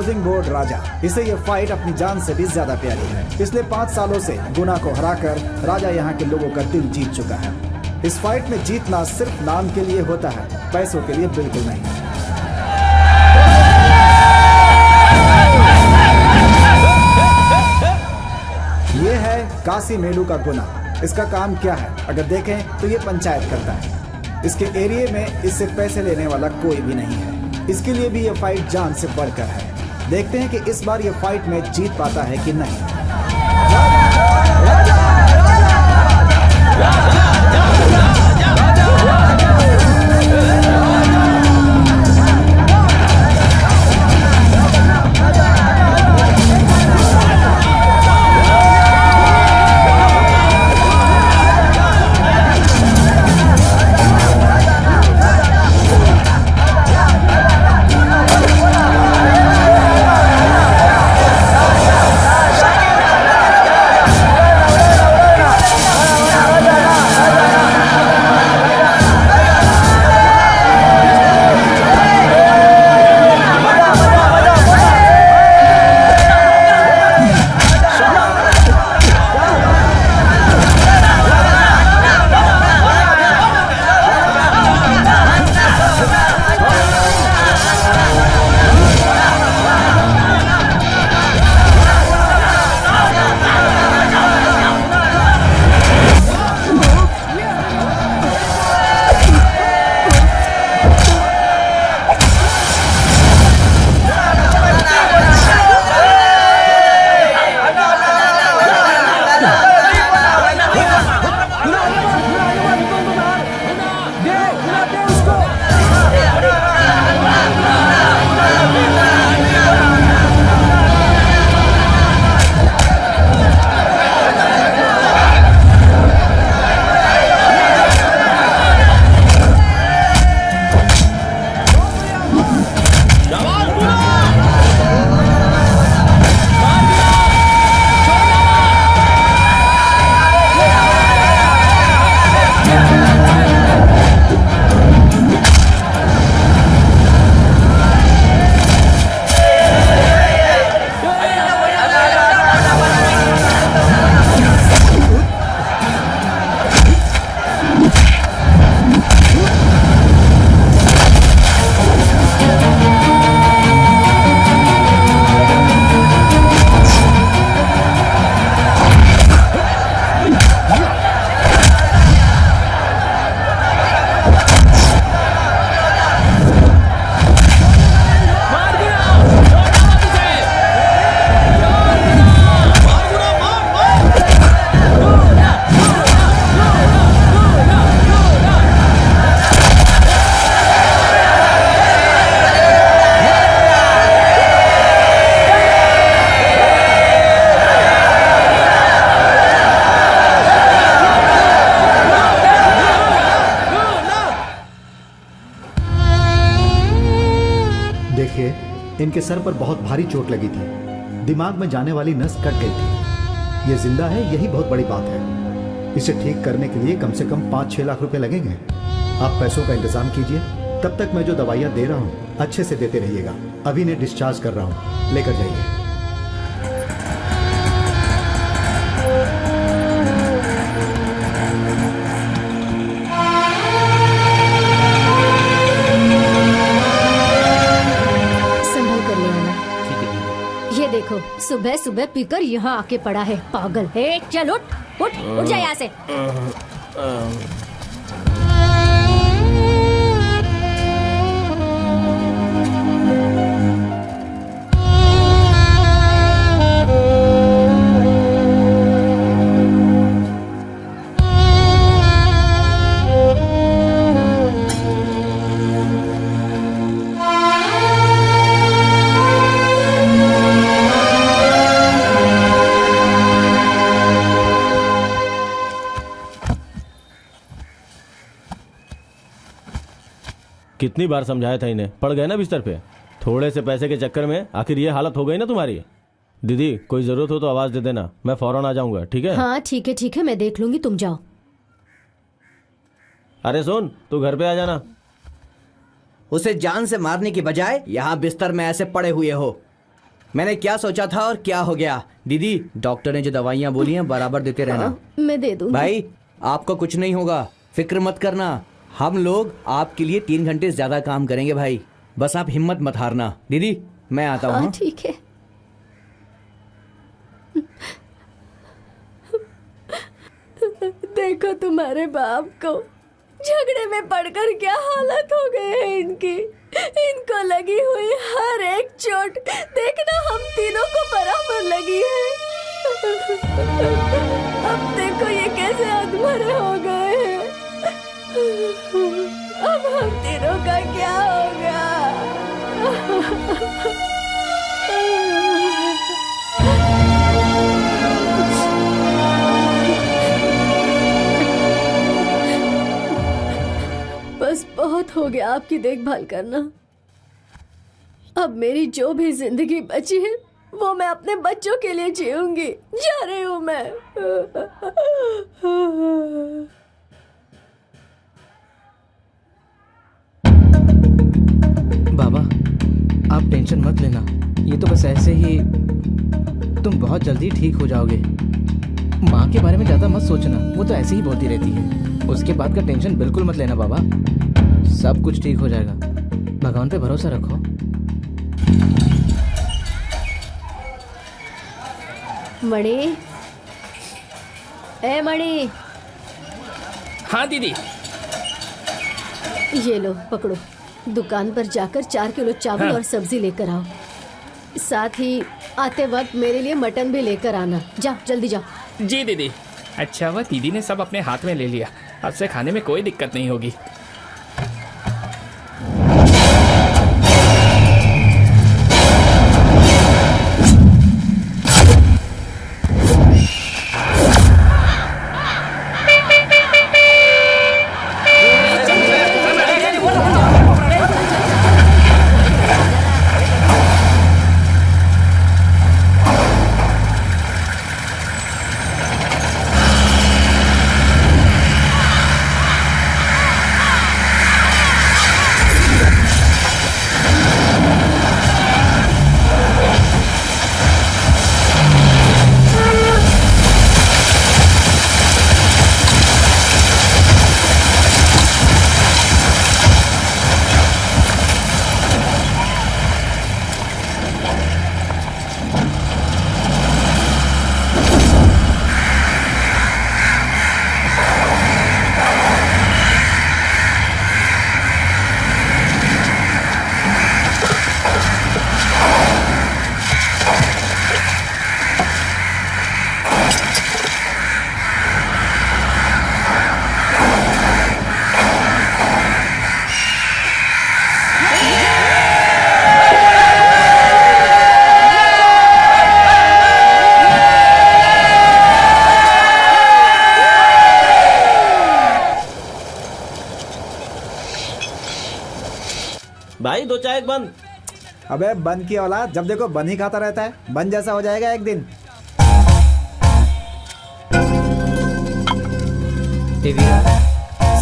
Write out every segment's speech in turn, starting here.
Housing board राजा। इसे ये fight अपनी जान से भी ज्यादा प्यारी है। पिछले 5 सालों से गुना को हराकर राजा यहाँ के लोगों का दिल जीत चुका है। इस फाइट में जीतना सिर्फ नाम के लिए होता है, पैसों के लिए बिल्कुल नहीं। ये है काशी मेलू का गुना। इसका काम क्या है? अगर देखें तो ये पंचायत करता है। इसके एरिया में इससे पैसे लेने वाला कोई भी नहीं है। इसके लिए भी ये फाइट जान से बढ़कर है। देखते हैं कि इस बार ये फाइट में जीत पाता है कि नहीं। इनके सर पर बहुत भारी चोट लगी थी। दिमाग में जाने वाली नस कट गई थी। ये जिंदा है, यही बहुत बड़ी बात है। इसे ठीक करने के लिए कम से कम 5-6 लाख रुपए लगेंगे। आप पैसों का इंतजाम कीजिए। तब तक मैं जो दवाइयाँ दे रहा हूँ अच्छे से देते रहिएगा। अभी इन्हें डिस्चार्ज कर रहा हूँ, लेकर जाइए। देखो, सुबह सुबह पीकर यहाँ आके पड़ा है, पागल है। चल उठ उठ उठ जा यहाँ से। कितनी बार समझाया था इन्हें, पड़ गए ना बिस्तर पे। थोड़े से पैसे के चक्कर में आखिर ये हालत हो गई ना तुम्हारी। दीदी कोई जरूरत हो तो आवाज दे देना, मैं फौरन आ जाऊंगा। ठीक है? हाँ ठीक है, मैं देख लूंगी, तुम जाओ। अरे सुन, तू घर पे आ जाना। उसे जान से मारने की बजाय यहाँ बिस्तर में ऐसे पड़े हुए हो। मैंने क्या सोचा था और क्या हो गया। दीदी, डॉक्टर ने जो दवाइयाँ बोली हैं बराबर देते रहना। मैं दे दूंगी। भाई आपको कुछ नहीं होगा, फिक्र मत करना। हम लोग आपके लिए 3 घंटे ज्यादा काम करेंगे भाई, बस आप हिम्मत मत हारना। दीदी मैं आता हूँ। ठीक है। देखो तुम्हारे बाप को झगड़े में पड़कर क्या हालत हो गई है इनकी। इनको लगी हुई हर एक चोट देखना हम तीनों को बराबर लगी है। अब देखो ये कैसे अधमरे हो गए हैं। अब हम तीनों का क्या होगा? बस बहुत हो गया आपकी देखभाल करना। अब मेरी जो भी जिंदगी बची है वो मैं अपने बच्चों के लिए जीऊंगी। जा रही हूँ मैं। बाबा आप टेंशन मत लेना, ये तो बस ऐसे ही, तुम बहुत जल्दी ठीक हो जाओगे। माँ के बारे में ज्यादा मत सोचना, वो तो ऐसे ही बोलती रहती है। उसके बाद का टेंशन बिल्कुल मत लेना बाबा, सब कुछ ठीक हो जाएगा। भगवान पे भरोसा रखो। मणि, ए मणि। हाँ दीदी। ये लो पकड़ो, दुकान पर जाकर 4 किलो चावल और सब्जी लेकर आओ। साथ ही आते वक्त मेरे लिए मटन भी लेकर आना। जाओ जल्दी जाओ। जी दीदी। अच्छा हुआ दीदी ने सब अपने हाथ में ले लिया, अब से खाने में कोई दिक्कत नहीं होगी। भाई 2 चाय एक बंद। अबे बंद की औलाद, जब देखो बंद ही खाता रहता है। बंद जैसा हो जाएगा एक दिन।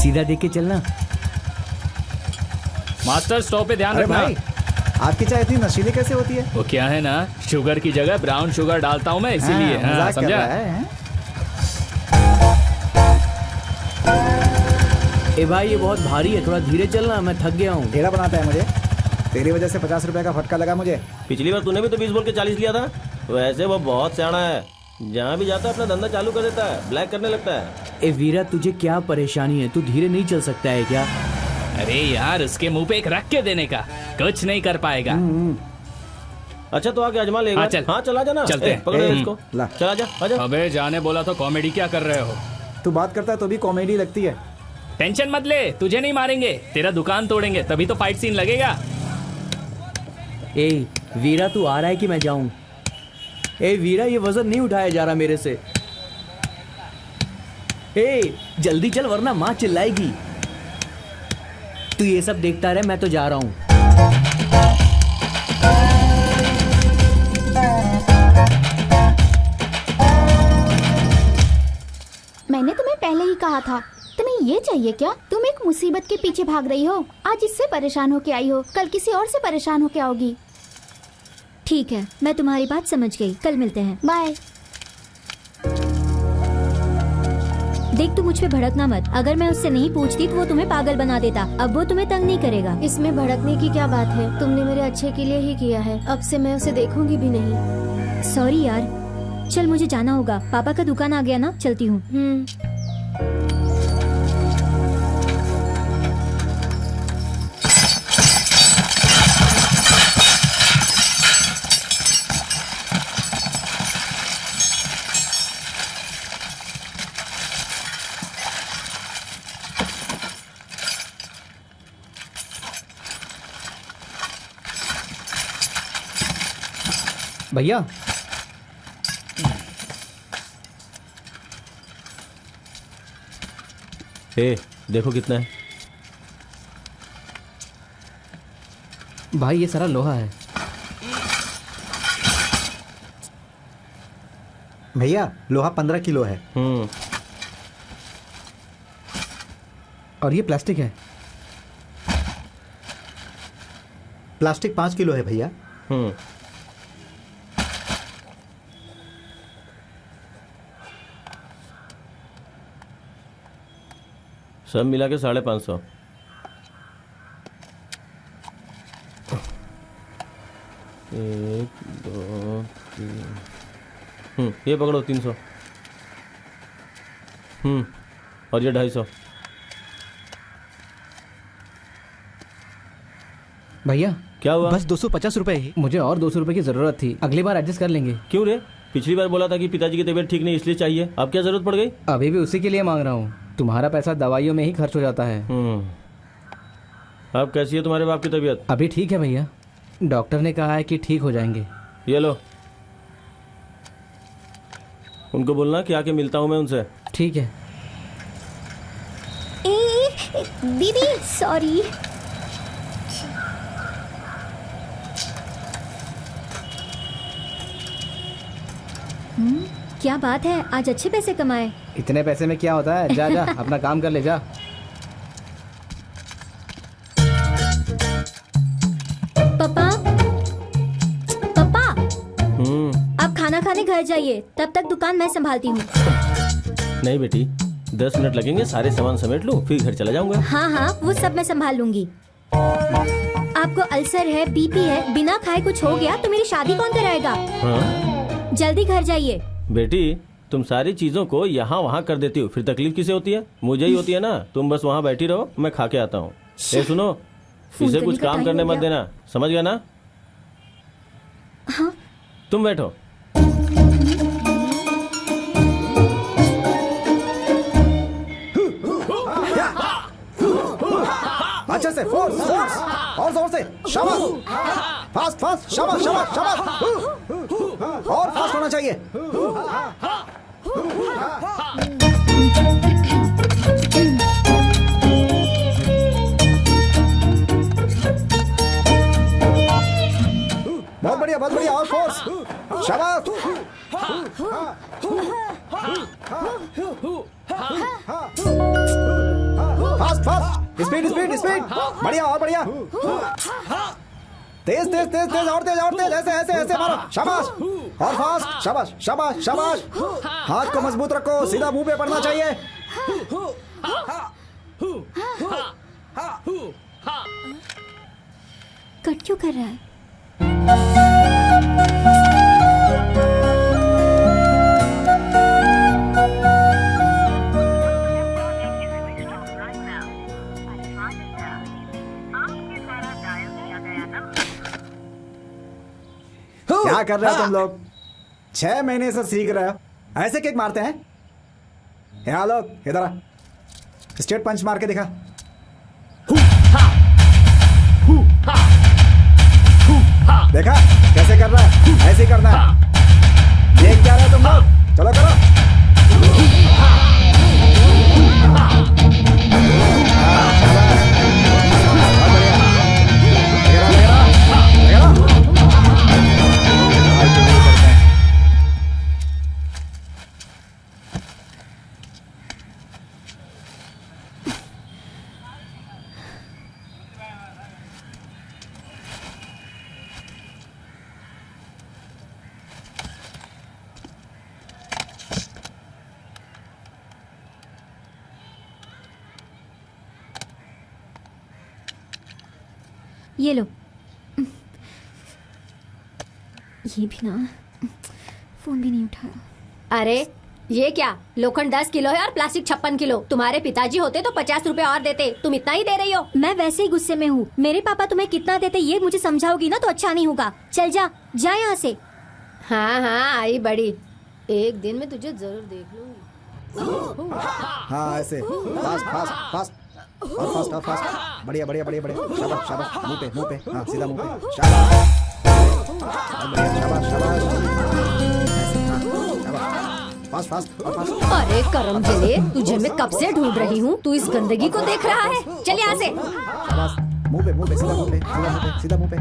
सीधा देख के चलना। मास्टर स्टॉप पे ध्यान अरे रखना। भाई, आपकी चाय इतनी नशीली कैसे होती है? वो क्या है ना, शुगर की जगह ब्राउन शुगर डालता हूँ मैं, इसीलिए। हाँ, मजाक कर समझा? रहा है? ए भाई ये बहुत भारी है, थोड़ा धीरे चलना, मैं थक गया हूँ। ढेरा बनाता है मुझे। तेरी वजह से 50 रुपए का फटका लगा मुझे। पिछली बार तूने भी तो 20 बोल के 40 लिया था। वैसे वो बहुत सियाना है, जहाँ भी जाता है अपना धंधा चालू कर देता है, ब्लैक करने लगता है। ए वीरा, तुझे क्या परेशानी है? तू धीरे नहीं चल सकता है क्या? अरे यार, उसके मुंह पे एक रख के देने का, कुछ नहीं कर पाएगा। अच्छा तो आके अजमा लेगा। हाँ, चल। हाँ चला जाना। चलते हैं। पकड़ ले इसको। ला। चला जा, आजा। अबे जाने बोला तो कॉमेडी क्या कर रहे हो? तू बात करता है तो भी कॉमेडी लगती है। टेंशन मत ले, तुझे नहीं मारेंगे, तेरा दुकान तोड़ेंगे, तभी तो फाइट सीन लगेगा। ए वीरा, तू आ रहा है कि मैं जाऊं? ए वीरा, ये वजन नहीं उठाया जा रहा मेरे से। ए जल्दी चल वरना माँ चिल्लाएगी। तू ये सब देखता रहे, मैं तो जा रहा हूं। मैंने तुम्हें पहले ही कहा था, तुम्हें ये चाहिए क्या? तुम एक मुसीबत के पीछे भाग रही हो। आज इससे परेशान होके आई हो, कल किसी और से परेशान होके आओगी। ठीक है, मैं तुम्हारी बात समझ गई। कल मिलते हैं। बाय। देख, तू मुझ पे भड़कना मत। अगर मैं उससे नहीं पूछती तो वो तुम्हें पागल बना देता। अब वो तुम्हें तंग नहीं करेगा। इसमें भड़कने की क्या बात है? तुमने मेरे अच्छे के लिए ही किया है। अब से मैं उसे देखूंगी भी नहीं। सॉरी यार, चल मुझे जाना होगा। पापा का दुकान आ गया ना, चलती हूँ। भैया, देखो कितना है। भाई ये सारा लोहा है। भैया, लोहा 15 किलो है। और ये प्लास्टिक है। प्लास्टिक 5 किलो है भैया। सब मिला के 550। एक, दो, तीन। ये पकड़ो 300। और ये 250। भैया क्या हुआ? बस 250 रुपए ही। मुझे और 200 रुपए की जरूरत थी। अगली बार एडजस्ट कर लेंगे। क्यों रे? पिछली बार बोला था कि पिताजी की तबीयत ठीक नहीं इसलिए चाहिए। अब क्या जरूरत पड़ गई? अभी भी उसी के लिए मांग रहा हूँ। तुम्हारा पैसा दवाइयों में ही खर्च हो जाता है। अब कैसी है तुम्हारे बाप की तबीयत? अभी ठीक है भैया, डॉक्टर ने कहा है कि ठीक हो जाएंगे। ये लो, उनको बोलना कि आके मिलता हूँ मैं उनसे। ठीक है। दीदी सॉरी। क्या बात है, आज अच्छे पैसे कमाए। इतने पैसे में क्या होता है? जा जा अपना काम कर ले जा। पापा, पापा, आप खाना खाने घर जाइए, तब तक दुकान मैं संभालती हूँ। नहीं बेटी, 10 मिनट लगेंगे, सारे सामान समेट लूं फिर घर चला जाऊंगा। हाँ हाँ, वो सब मैं संभाल लूंगी। आपको अल्सर है, बीपी है, बिना खाए कुछ हो गया तो मेरी शादी कौन कराएगा? हाँ? जल्दी घर जाइए। बेटी, तुम सारी चीजों को यहाँ वहाँ कर देती हो, फिर तकलीफ किसे होती है? मुझे ही होती है ना। तुम बस वहाँ बैठी रहो, मैं खा के आता हूँ। सुनो, इसे कुछ काम करने मत देना, समझ गया ना? हाँ? तुम बैठो। अच्छा से फोर्स फोर्स और जोर से, शाबाश, फास्ट फास्ट, शाबाश शाबाश शाबाश, और फास्ट होना चाहिए। बहुत बढ़िया और फोर्स, शाबाश। Fast fast, speed speed speed, बढ़िया और बढ़िया, तेज तेज तेज तेज और तेज और तेज, ऐसे ऐसे ऐसे मारो, शाबाश, और फास्ट, शाबाश शाबाश शाबाश। हाथ को मजबूत रखो, सीधा मुंह पे पड़ना चाहिए। कट क्यों कर रहा है? क्या कर रहे हो तुम लोग? 6 महीने से सीख रहे हो, ऐसे किक मारते हैं? यहाँ लोग इधर आ, स्ट्रेट पंच मार के दिखा। देखा कैसे कर रहा है? ऐसे ही करना है। देख क्या रहे हो तुम लोग? चलो करो। ये लो। ये भी ना, फोन भी नहीं उठाया। अरे ये क्या, लोखंड 10 किलो है और प्लास्टिक 56 किलो। तुम्हारे पिताजी होते तो 50 रुपए और देते, तुम इतना ही दे रही हो। मैं वैसे ही गुस्से में हूँ। मेरे पापा तुम्हें कितना देते ये मुझे समझाओगी ना तो अच्छा नहीं होगा। चल जा जा यहाँ से। हाँ हाँ आई बड़ी, एक दिन में तुझे जरूर देख लूंगी। हाँ ऐसे फास्ट फास्ट फास्ट और फास्ट और फास्ट। बढ़िया बढ़िया बढ़िया बढ़िया। शाबाश शाबाश, मुंह पे हाँ सीधा मुंह पे। शाबाश बढ़िया, शाबाश शाबाश। फास्ट फास्ट और फास्ट। अरे करम जले, तुझे मैं कब से ढूंढ रही हूँ। तू इस गंदगी को देख रहा है, चल यहाँ से। शाबाश, मुंह पे सीधा मुंह पे सीधा मुंह पे सीधा मुंह पे।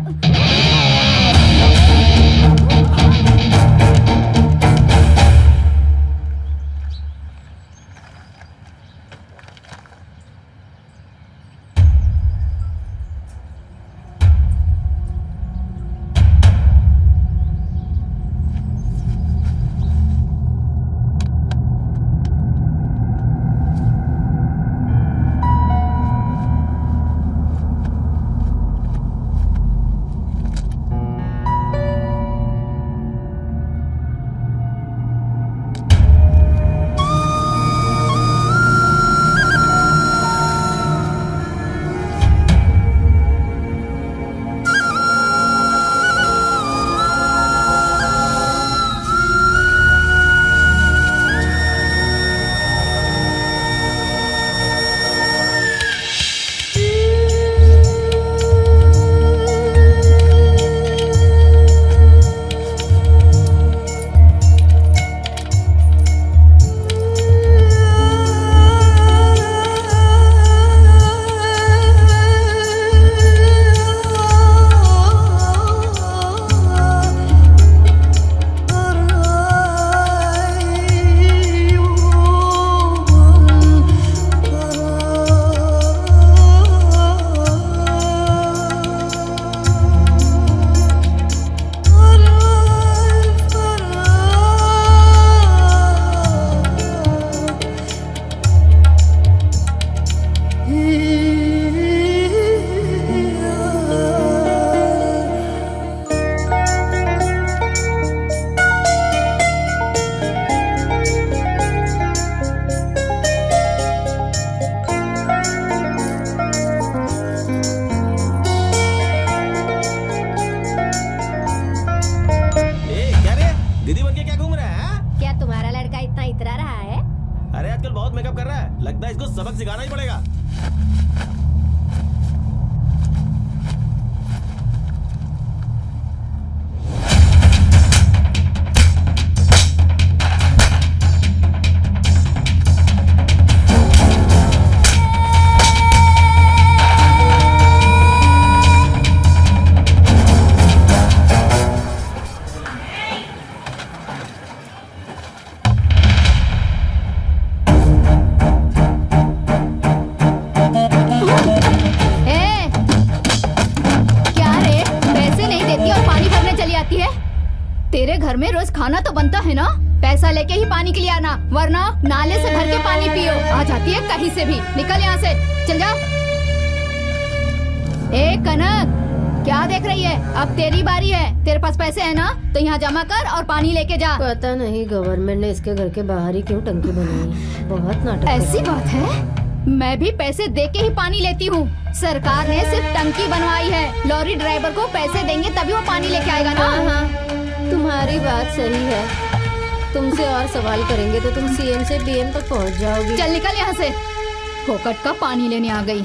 लगता है इसको सबक सिखाना ही पड़ेगा। तेरे घर में रोज खाना तो बनता है ना, पैसा लेके ही पानी के लिए आना, वरना नाले से भर के पानी पियो। आ जाती है कहीं से भी, निकल यहाँ से, चल जा। ए कनक, क्या देख रही है? अब तेरी बारी है, तेरे पास पैसे है ना, तो यहाँ जमा कर और पानी लेके जा। पता नहीं गवर्नमेंट ने इसके घर के बाहर ही क्यों टंकी बनाई, बहुत नाटक। ऐसी बात है, मैं भी पैसे दे के ही पानी लेती हूँ। सरकार ने सिर्फ टंकी बनवाई है, लॉरी ड्राइवर को पैसे देंगे तभी वो पानी लेके आएगा ना। हाँ, तुम्हारी बात सही है। तुमसे और सवाल करेंगे तो तुम सीएम से पीएम तक पहुंच जाओगी। चल निकल यहाँ से, फोकट का पानी लेने आ गई।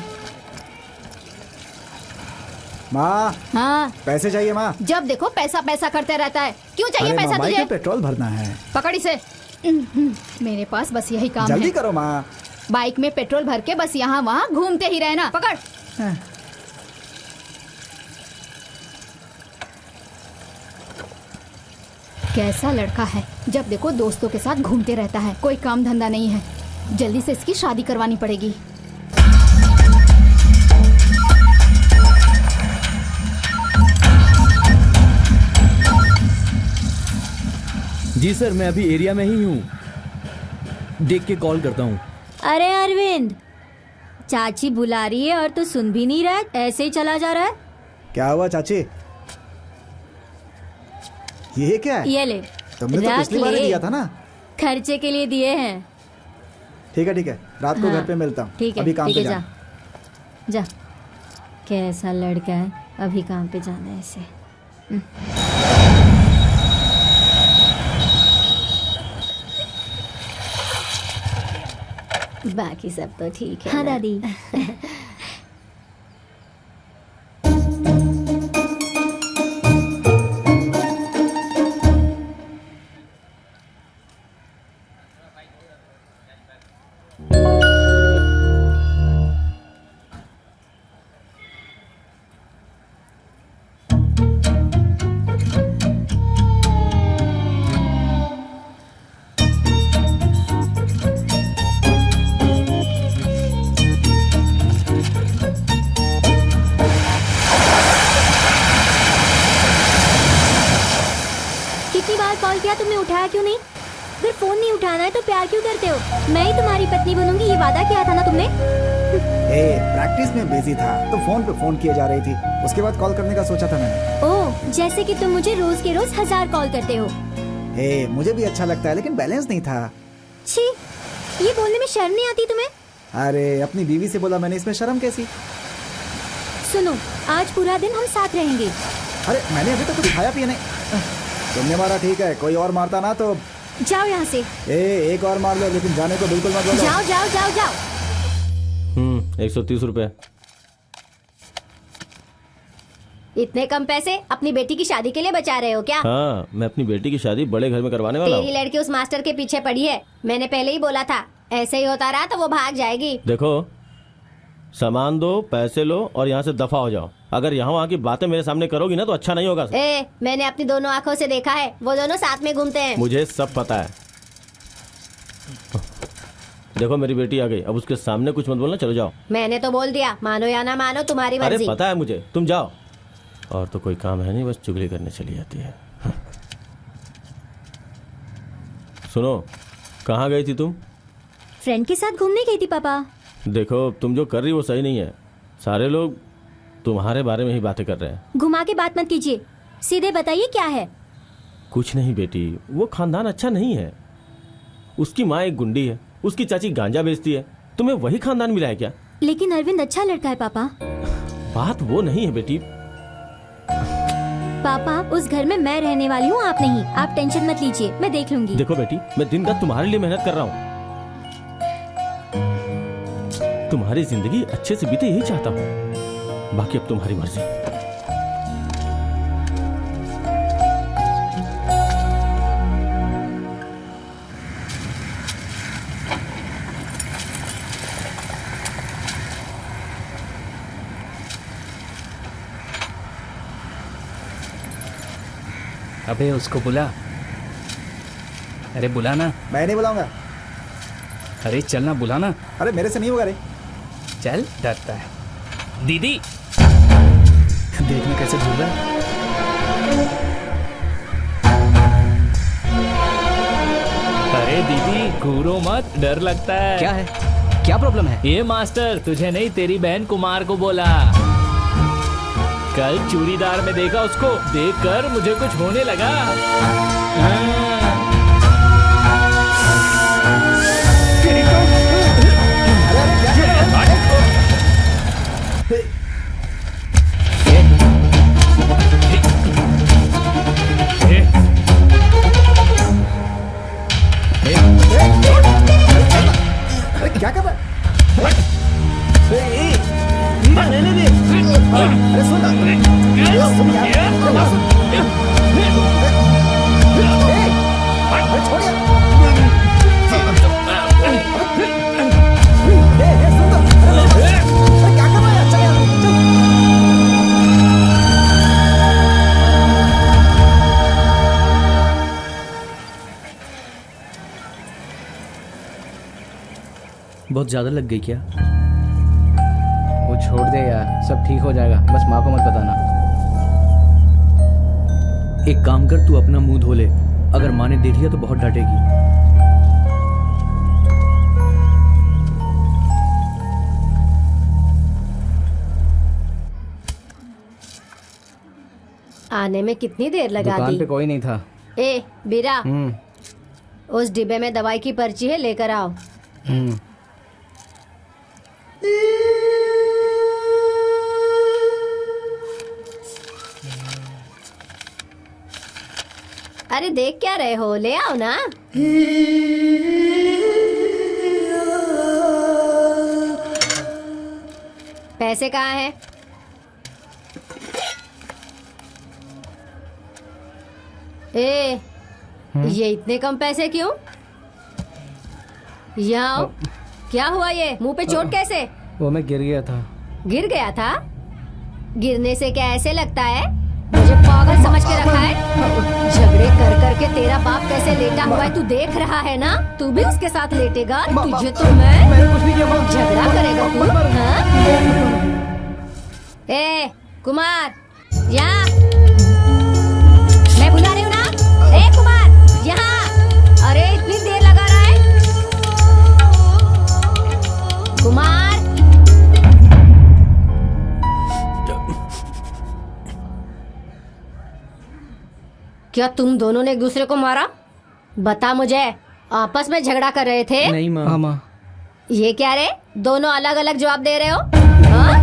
माँ, हाँ पैसे चाहिए माँ। जब देखो पैसा पैसा करते रहता है, क्यों चाहिए पैसा तुझे? बाइक में पेट्रोल भरना है। पकड़ इसे। मेरे पास बस यही काम है। जल्दी करो माँ। बाइक में पेट्रोल भर के बस यहाँ वहाँ घूमते ही रहना। पकड़। कैसा लड़का है, जब देखो दोस्तों के साथ घूमते रहता है, कोई काम धंधा नहीं है। जल्दी से इसकी शादी करवानी पड़ेगी। जी सर, मैं अभी एरिया में ही हूँ, देख के कॉल करता हूँ। अरे अरविंद, चाची बुला रही है और तू सुन भी नहीं रहा है, ऐसे ही चला जा रहा है। क्या हुआ चाची? ये क्या है? ये ले, तुमने तो रख पिछली बार ही ले। दिया था ना। खर्चे के लिए दिए हैं। ठीक है, रात को हाँ, घर पे मिलता हूँ। ठीक है, अभी काम ठीक पे है, जाना। जा। कैसा लड़का है, अभी काम पे जाना है इसे। बाकी सब तो ठीक है। हाँ ना? दादी। कितनी बार कॉल किया, तुमने उठाया क्यों नहीं? अगर फोन नहीं उठाना है तो प्यार क्यों करते हो? मैं ही तुम्हारी पत्नी बनूंगी, ये वादा किया था ना तुमने। प्रैक्टिस में बिजी था तो फोन पे फोन किए जा रही थी। उसके बाद कॉल करने का सोचा था मैंने। ओह, जैसे कि तुम मुझे रोज के रोज 1000 कॉल करते हो। मुझे भी अच्छा लगता है लेकिन बैलेंस नहीं था। छी, ये बोलने में शर्म नहीं आती तुम्हें? अरे अपनी बीवी से बोला मैंने, इसमें शर्म कैसी? सुनो, आज पूरा दिन हम साथ रहेंगे। अरे मैंने अभी तक कुछ खाया पिया नहीं। तुमने मारा ठीक है, कोई और मारता ना तो। जाओ यहाँ से। एक और मार लो लेकिन जाने को बिल्कुल मत बोलो। जाओ जाओ जाओ जाओ। 130 रुपए। इतने कम पैसे अपनी बेटी की शादी के लिए बचा रहे हो क्या? हाँ, मैं अपनी बेटी की शादी बड़े घर में करवाने वाला तेरी हूँ। लड़की उस मास्टर के पीछे पड़ी है। मैंने पहले ही बोला था, ऐसे ही होता रहा तो वो भाग जाएगी। देखो, सामान दो, पैसे लो और यहाँ से दफा हो जाओ। अगर यहाँ वहाँ की बातें मेरे सामने करोगी ना तो अच्छा नहीं होगा। मैंने अपनी दोनों आंखों से देखा है, वो दोनों साथ में घूमते हैं। मुझे सब पता है। देखो मेरी बेटी आ गई, अब उसके सामने कुछ मत बोलना, चलो जाओ। मैंने तो बोल दिया, मानो या ना मानो तुम्हारी अरे मर्जी। पता है मुझे, तुम जाओ। और तो कोई काम है नहीं, बस चुगली करने चली जाती है। सुनो, कहाँ गई थी तुम? फ्रेंड के साथ घूमने गई थी पापा। देखो तुम जो कर रही वो सही नहीं है। सारे लोग तुम्हारे बारे में ही बातें कर रहे हैं। घुमा के बात मत कीजिए, सीधे बताइए क्या है। कुछ नहीं बेटी, वो खानदान अच्छा नहीं है। उसकी माँ एक गुंडी है, उसकी चाची गांजा बेचती है। तुम्हें वही खानदान मिला है क्या? लेकिन अरविंद अच्छा लड़का है पापा। बात वो नहीं है बेटी। पापा, उस घर में मैं रहने वाली हूँ, आप नहीं। आप टेंशन मत लीजिए, मैं देख लूंगी। देखो बेटी, मैं दिन रात तुम्हारे लिए मेहनत कर रहा हूँ। तुम्हारी जिंदगी अच्छे से बीते यही चाहता हूँ, बाकी अब तुम्हारी मर्जी। अबे उसको बुला। अरे बुला ना। मैं नहीं बुलाऊंगा। अरे चलना, बुला ना। अरे मेरे से नहीं होगा रे। चल, डरता है। दीदी देखना कैसे घूर रहा है। अरे दीदी घूरो मत, डर लगता है। क्या है, क्या प्रॉब्लम है? ये मास्टर तुझे नहीं, तेरी बहन कुमार को बोला। कल चूड़ीदार में देखा उसको, देखकर मुझे कुछ होने लगा। क्या कर रहा है? अरे सुन ना। सुन यार। अरे छोड़ यार। सुन तो। अरे क्या कर रहा है? चल यार, चल। बहुत ज्यादा लग गई क्या? वो छोड़ दे यार, सब ठीक हो जाएगा, बस माँ को मत बताना। एक काम कर, तू अपना मुंह धो ले। अगर माँ ने देख लिया तो बहुत डांटेगी। आने में कितनी देर लगा दुकान दी? पे कोई नहीं था। ए बीरा, उस डिब्बे में दवाई की पर्ची है, लेकर आओ। अरे देख क्या रहे हो, ले आओ ना। पैसे कहाँ हैं? ए, ये इतने कम पैसे क्यों? यहाँ आओ। क्या हुआ ये? मुंह पे चोट कैसे? वो मैं गिर गया था। गिर गया था? गिरने से क्या ऐसे लगता है? मुझे पागल समझ के रखा है? झगड़े कर कर के तेरा बाप कैसे लेटा हुआ है तू देख रहा है ना? तू भी उसके साथ लेटेगा? तुझे तो मैंने कुछ नहीं किया। झगड़ा करेगा तू? हाँ? ए कुमार, यहाँ मैं बुला रही हूँ ना। ए कुमार, यहाँ। अरे इतनी देर लगा रहा है कुमार। क्या तुम दोनों ने एक दूसरे को मारा? बता मुझे। आपस में झगड़ा कर रहे थे? नहीं माँ। हाँ माँ। ये क्या रे, दोनों अलग अलग जवाब दे रहे हो? हाँ?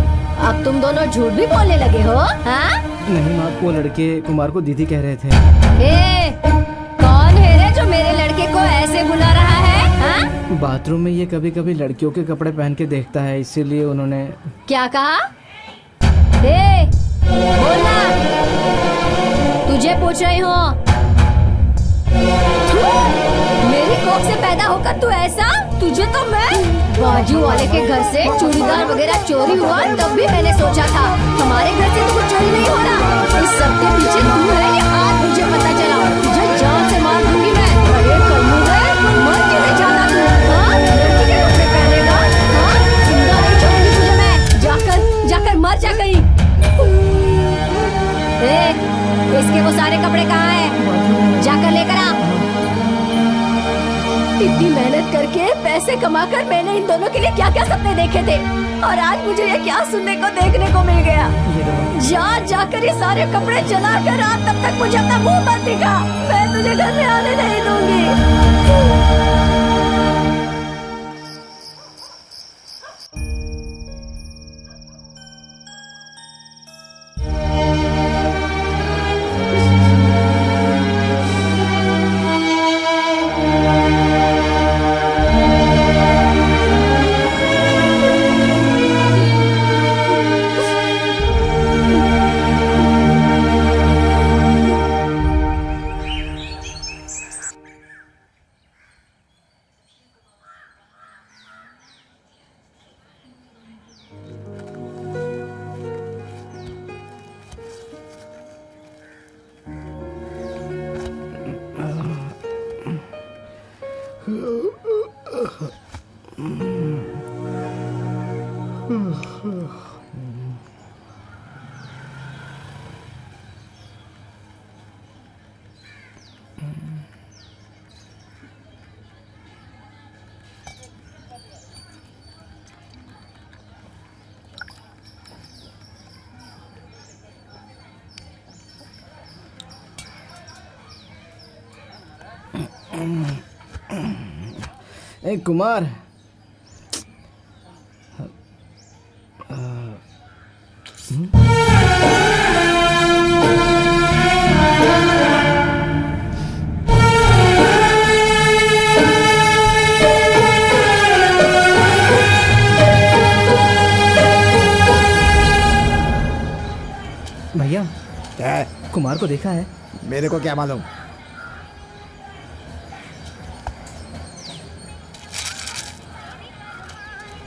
अब तुम दोनों झूठ भी बोलने लगे हो? हाँ? नहीं माँ, वो लड़के कुमार को दीदी कह रहे थे। ए, कौन है रे जो मेरे लड़के को ऐसे बुला रहा है? हाँ? बाथरूम में ये कभी कभी लड़कियों के कपड़े पहन के देखता है, इसीलिए उन्होंने। क्या कहा? ए, बोलना। तुझे पूछ रही हूँ। मेरी कोख से पैदा होकर तू ऐसा? तुझे तो मैं बाजू वाले के घर से चूड़ीदार वगैरह चोरी हुआ तब भी मैंने सोचा था हमारे घर से तो कुछ चोरी नहीं हो रहा। इस सब के पीछे तू है, ये आज मुझे पता चला। तुझे जान से मार दूंगी मैं। अरे कल्लू है, मर क्यों नहीं जाता तू? हाँ? लड़की के कपड़े पहनेगा? हाँ? जिंदा नहीं छोड़ूंगी तुझे मैं। जाकर मर जा कहीं। इसके वो सारे कपड़े कहाँ हैं? जाकर लेकर आ। इतनी मेहनत करके पैसे कमाकर मैंने इन दोनों के लिए क्या क्या सपने देखे थे, और आज मुझे ये क्या सुनने को देखने को मिल गया। जाकर ये सारे कपड़े जला कर आ, तब तक मुझे अपना मुंह मत दिखा। मैं तुझे घर में आने नहीं दूंगी। ए कुमार, भैया क्या है? कुमार को देखा है? मेरे को क्या मालूम?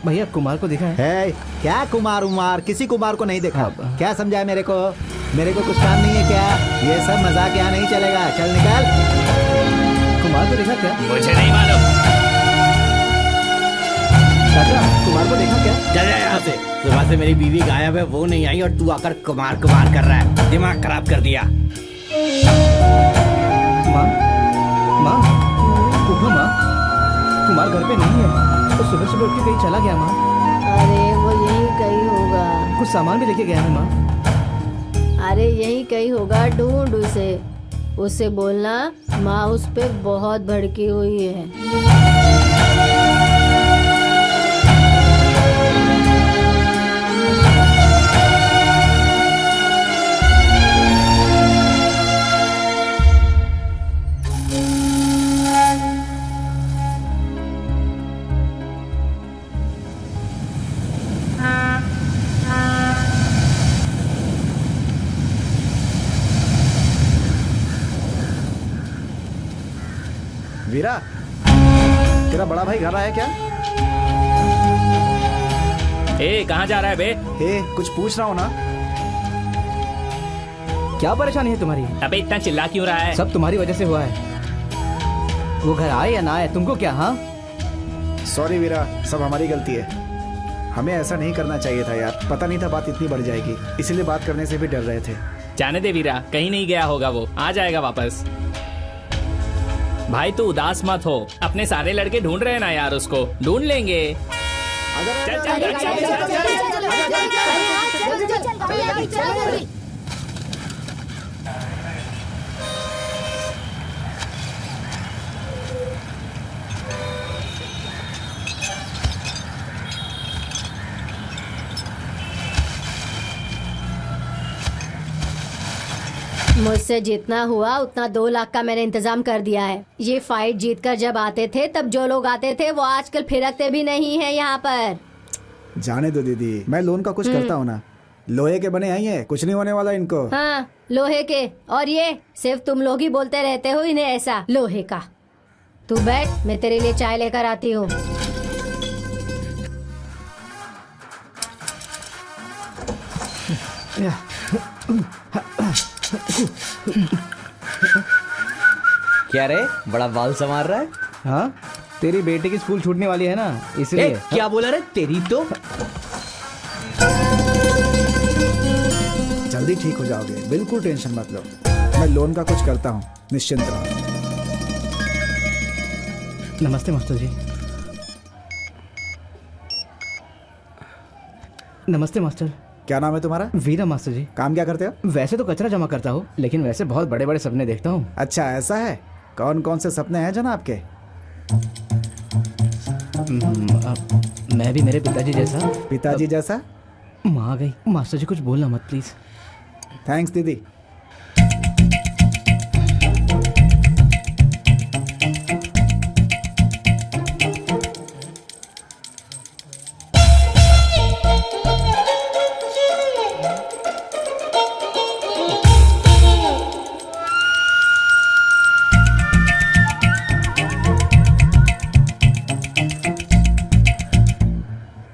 भैया कुमार को देखा है? है क्या कुमार उमार? किसी कुमार को नहीं देखा। क्या समझाए मेरे को? मेरे को कुछ काम नहीं है क्या? ये सब मजाक यहाँ नहीं चलेगा। चल निकल। कुमार को देखा क्या? मुझे नहीं मालूम। चाचा, कुमार को देखा क्या? चल जा यहाँ से। सुबह से मेरी बीवी गायब है, वो नहीं आई और तू आकर कुमार कुमार कर रहा है। दिमाग खराब कर दिया। माँ, माँ, उठो माँ। कुमार घर पे नहीं है। तो सुबह सुबह उठ के कहीं चला गया माँ। अरे वो यही कहीं होगा। कुछ सामान भी लेके गया है माँ। अरे यही कहीं होगा, ढूंढ उसे। उसे बोलना माँ उस पे बहुत भड़की हुई है। वीरा, तेरा बड़ा भाई घर आया क्या? ए, कहाँ जा रहा है बे? हे, कुछ पूछ रहा हूँ ना। क्या परेशानी है तुम्हारी? अबे इतना चिल्ला क्यों रहा है? सब तुम्हारी वजह से हुआ है। वो घर आए या ना आए, तुमको क्या? हाँ सॉरी वीरा, सब हमारी गलती है। हमें ऐसा नहीं करना चाहिए था यार। पता नहीं था बात इतनी बढ़ जाएगी, इसीलिए बात करने से भी डर रहे थे। जाने दे वीरा, कहीं नहीं गया होगा, वो आ जाएगा वापस। भाई तू उदास मत हो, अपने सारे लड़के ढूंढ रहे हैं ना यार, उसको ढूंढ लेंगे। मुझसे जितना हुआ उतना 2 लाख का मैंने इंतजाम कर दिया है। ये फाइट जीतकर जब आते थे तब जो लोग आते थे वो आजकल फिरकते भी नहीं है यहाँ पर। जाने दो दीदी, मैं लोन का कुछ करता हूँ ना। लोहे के बने आई है, कुछ नहीं होने वाला इनको। हाँ लोहे के, और ये सिर्फ तुम लोग ही बोलते रहते हो इन्हें ऐसा लोहे का। तू बैठ, मैं तेरे लिए चाय लेकर आती हूँ। क्या रे, बड़ा बाल संवार रहा है? हाँ, तेरी बेटी की स्कूल छूटने वाली है ना, इसलिए। क्या बोला रे? तेरी तो जल्दी ठीक हो जाओगे, बिल्कुल टेंशन मत लो। मैं लोन का कुछ करता हूँ, निश्चिंत रहो। नमस्ते मास्टर जी। नमस्ते मास्टर। क्या नाम है तुम्हारा? वीरा मास्टर जी। काम क्या करते हो? वैसे तो कचरा जमा करता हूँ, लेकिन वैसे बहुत बड़े बड़े सपने देखता हूँ। अच्छा ऐसा है, कौन कौन से सपने हैं जनाब के? मैं भी मेरे पिताजी जैसा। पिताजी जैसा? माँ आ गई। मास्टर जी कुछ बोलना मत प्लीज। थैंक्स दीदी।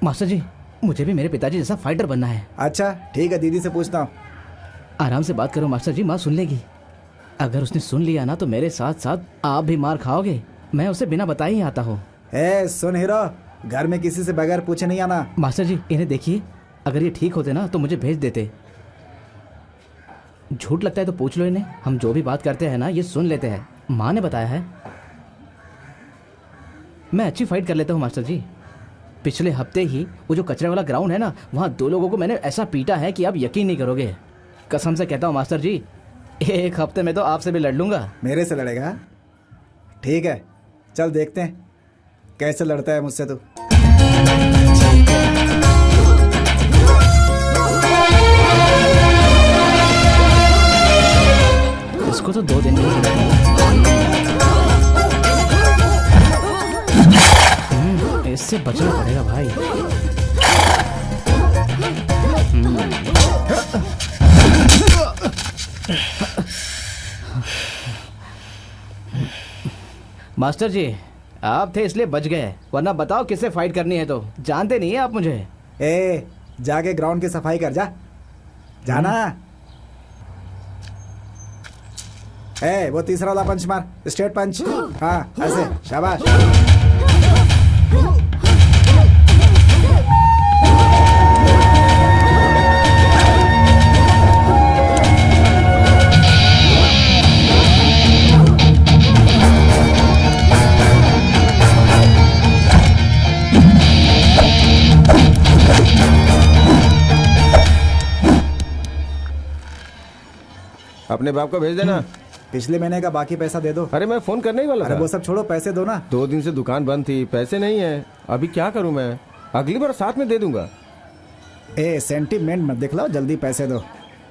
मास्टर जी, मुझे भी मेरे पिताजी जैसा फाइटर बनना है। अच्छा ठीक है, दीदी से पूछता हूँ। आराम से बात करो मास्टर जी, माँ सुन लेगी। अगर उसने सुन लिया ना तो मेरे साथ साथ आप भी मार खाओगे। मैं उसे बिना बताए ही आता हूँ। सुन हीरो, घर में किसी से बगैर पूछे नहीं आना। मास्टर जी इन्हें देखिए, अगर ये ठीक होते ना तो मुझे भेज देते। झूठ लगता है तो पूछ लो इन्हें। हम जो भी बात करते हैं ना ये सुन लेते हैं। माँ ने बताया है। मैं अच्छी फाइट कर लेता हूँ मास्टर जी। पिछले हफ्ते ही वो जो कचरे वाला ग्राउंड है ना, वहाँ 2 लोगों को मैंने ऐसा पीटा है कि आप यकीन नहीं करोगे। कसम से कहता हूँ मास्टर जी, 1 हफ्ते में तो आपसे भी लड़ लूंगा। मेरे से लड़ेगा? ठीक है, चल देखते हैं कैसे लड़ता है मुझसे तू। इसको तो 2 दिन इससे बचना पड़ेगा भाई। मास्टर जी आप थे इसलिए बच गए, वरना बताओ किससे फाइट करनी है तो जानते नहीं है आप मुझे। जाके ग्राउंड की सफाई कर जा, जाना। वो तीसरा वाला पंच मार, स्ट्रेट पंच। हाँ ऐसे, शाबाश। अपने बाप को भेज देना। पिछले महीने का बाकी पैसा दे दो। अरे मैं फोन करने ही वाला अरे था। वो सब छोड़ो, पैसे दो ना। 2 दिन से दुकान बंद थी, पैसे नहीं है। अभी क्या करूं मैं? अगली बार साथ में दे दूंगा। ए सेंटीमेंट मत दिखलाओ, जल्दी पैसे दो।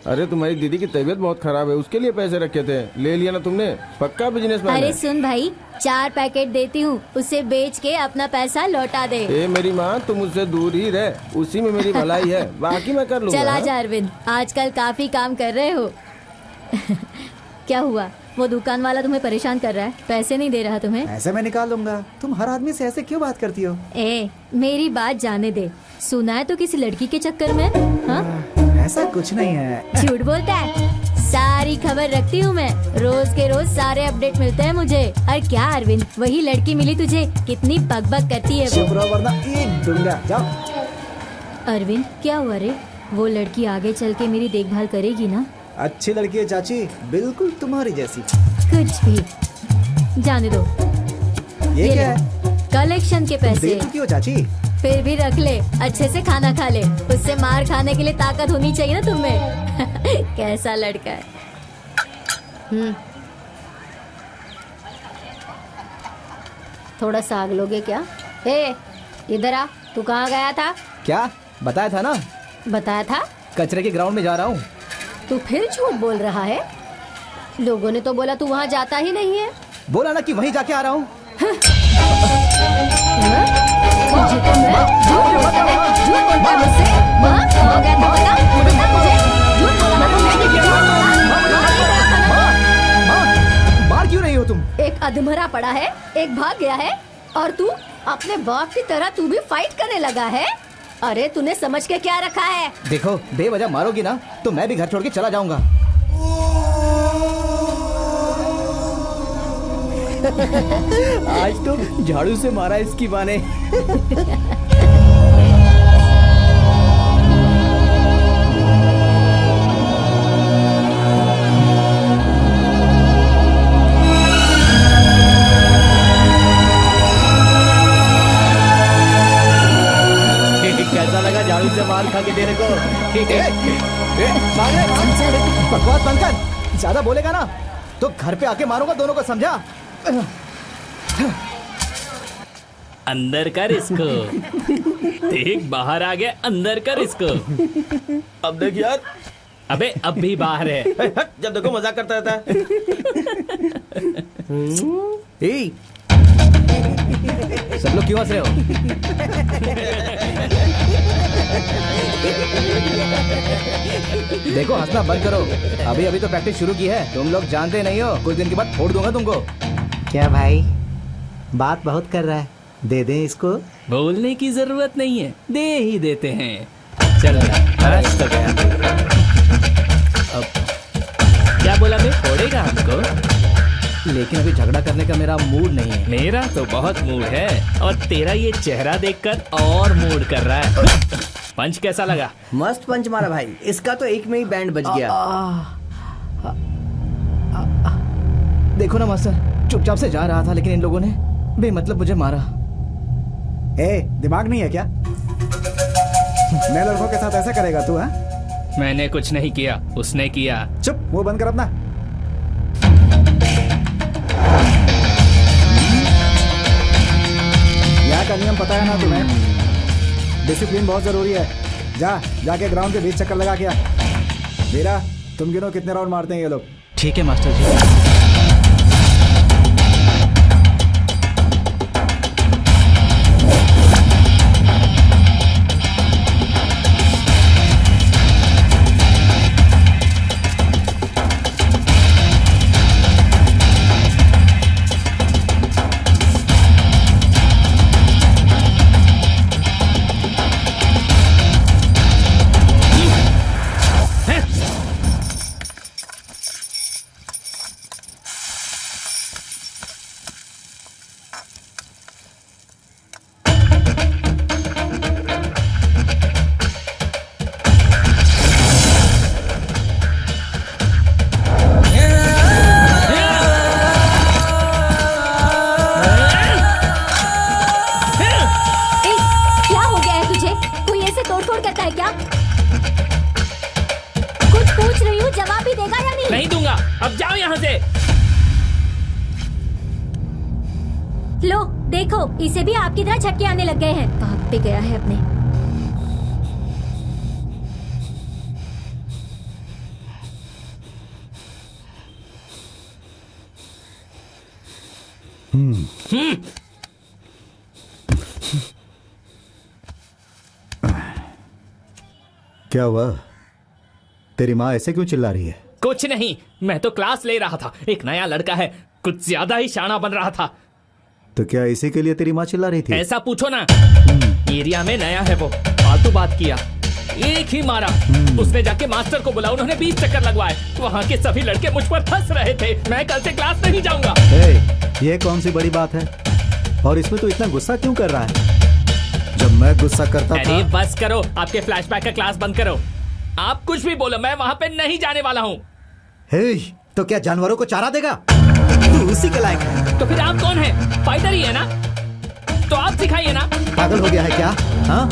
अरे तुम्हारी दीदी की तबीयत बहुत खराब है, उसके लिए पैसे रखे थे, ले लिया ना तुमने। पक्का बिजनेसमैन है। अरे सुन भाई, 4 पैकेट देती हूँ, उसे बेच के अपना पैसा लौटा दे। ए मेरी माँ, तुम मुझसे दूर ही रह, उसी में मेरी भलाई है, बाकी मैं कर लूंगा। चला जा अरविंद, आजकल काफी काम कर रहे हो। क्या हुआ? वो दुकान वाला तुम्हें परेशान कर रहा है, पैसे नहीं दे रहा तुम्हें? ऐसे मैं निकाल लूंगा। तुम हर आदमी से ऐसे क्यों बात करती हो? ए मेरी बात जाने दे। सुना है तो किसी लड़की के चक्कर में? हाँ? ऐसा कुछ नहीं है। झूठ बोलता है। सारी खबर रखती हूँ मैं, रोज के रोज सारे अपडेट मिलते हैं मुझे। और क्या अरविंद, वही लड़की मिली तुझे? कितनी बकबक करती है चुप वो। रहो वरना एक दूंगा। जाओ। अरविंद क्या हुआ रे? वो लड़की आगे चल के मेरी देखभाल करेगी ना? अच्छी लड़की है चाची, बिल्कुल तुम्हारी जैसी। कुछ भी जाने दो। ये क्या ले, है? कलेक्शन के पैसे। दे चुकी हो चाची। फिर भी रख ले, अच्छे से खाना खा ले। उससे मार खाने के लिए ताकत होनी चाहिए ना तुम्हें। कैसा लड़का है। थोड़ा साग लोगे क्या? ए इधर आ, तू कहाँ गया था? क्या बताया था ना, बताया था। कचरे के ग्राउंड में जा रहा हूँ। तू फिर झूठ बोल रहा है। लोगों ने तो बोला तू वहाँ जाता ही नहीं है। बोला ना कि वहीं जाके आ रहा हूँ। मुझे तो झूठ बोलता है मुझसे। हाँ? हो गया था बता मुझे। झूठ बोला ना तुमने। मार क्यों रही हो तुम? एक अधमरा पड़ा है, एक भाग गया है, और तू अपने बाप की तरह तू भी फाइट करने लगा है। अरे तूने समझ के क्या रखा है? देखो बेवजह मारोगी ना तो मैं भी घर छोड़ के चला जाऊंगा। आज तो झाड़ू से मारा इसकी माँ ने। कैसा लगा झाड़ू से मार खा के तेरे को? बकवास बंद कर, ज्यादा बोलेगा ना तो घर पे आके मारूंगा दोनों को, समझा? अंदर कर इसको। देख बाहर आ गया, अंदर कर इसको। अब देख यार। अबे अब भी बाहर है। जब देखो मजाक करता रहता है। सब लोग क्यों हंस रहे हो? देखो हंसना बंद करो, अभी अभी तो प्रैक्टिस शुरू की है। तुम लोग जानते नहीं हो, कुछ दिन के बाद फोड़ दूंगा तुमको। क्या भाई, बात बहुत कर रहा है, दे दें इसको? बोलने की जरूरत नहीं है, दे ही देते हैं। चल आज तो गया। अब क्या बोला बे, फोड़ेगा हमको? लेकिन अभी झगड़ा करने का मेरा मूड नहीं है। मेरा तो बहुत मूड है, और तेरा ये चेहरा देखकर और मूड कर रहा है। पंच कैसा लगा? मस्त पंच मारा भाई, इसका तो एक में ही बैंड बज गया। देखो ना मास्टर, चुपचाप से जा रहा था लेकिन इन लोगों ने बेमतलब मुझे मारा। ए दिमाग नहीं है क्या? मैं लड़कों के साथ ऐसा करेगा तू? हाँ, मैंने कुछ नहीं किया, उसने किया। चुप, मुंह बंद कर अपना। यहाँ का नियम पता है ना तुम्हें? डिसिप्लिन बहुत जरूरी है। जाके ग्राउंड के बीच चक्कर लगा के आ। वीरा, तुम गिनो कितने राउंड मारते हैं ये लोग। ठीक है मास्टर जी। तू जवाब भी देगा या नहीं? नहीं दूंगा, अब जाओ यहाँ से। लो देखो, इसे भी आपकी तरह झटके आने लग गए हैं। भाग पे गया है अपने। क्या हुआ? तेरी माँ ऐसे क्यों चिल्ला रही है? कुछ नहीं, मैं तो क्लास ले रहा था। एक नया लड़का है, कुछ ज्यादा ही शाना बन रहा था। तो क्या इसी के लिए तेरी माँ चिल्ला रही थी? ऐसा पूछो ना। एरिया में नया है वो, फालतू बात किया, एक ही मारा। उसने जाके मास्टर को बुला, उन्होंने 20 चक्कर लगवाए। वहाँ के सभी लड़के मुझ पर हंस रहे थे। मैं कल से क्लास नहीं जाऊंगा। ये कौन सी बड़ी बात है? और इसमें तू इतना गुस्सा क्यों कर रहा है? जब मैं गुस्सा करता था। अरे बस करो, आपके फ्लैशबैक का क्लास बंद करो। आप कुछ भी बोलो, मैं वहाँ पे नहीं जाने वाला हूँ। तो क्या जानवरों को चारा देगा? तू उसी के लायक है। तो फिर आप कौन है? फाइटर ही है ना? तो आप सिखाइए ना। पागल हो गया है क्या? हाँ,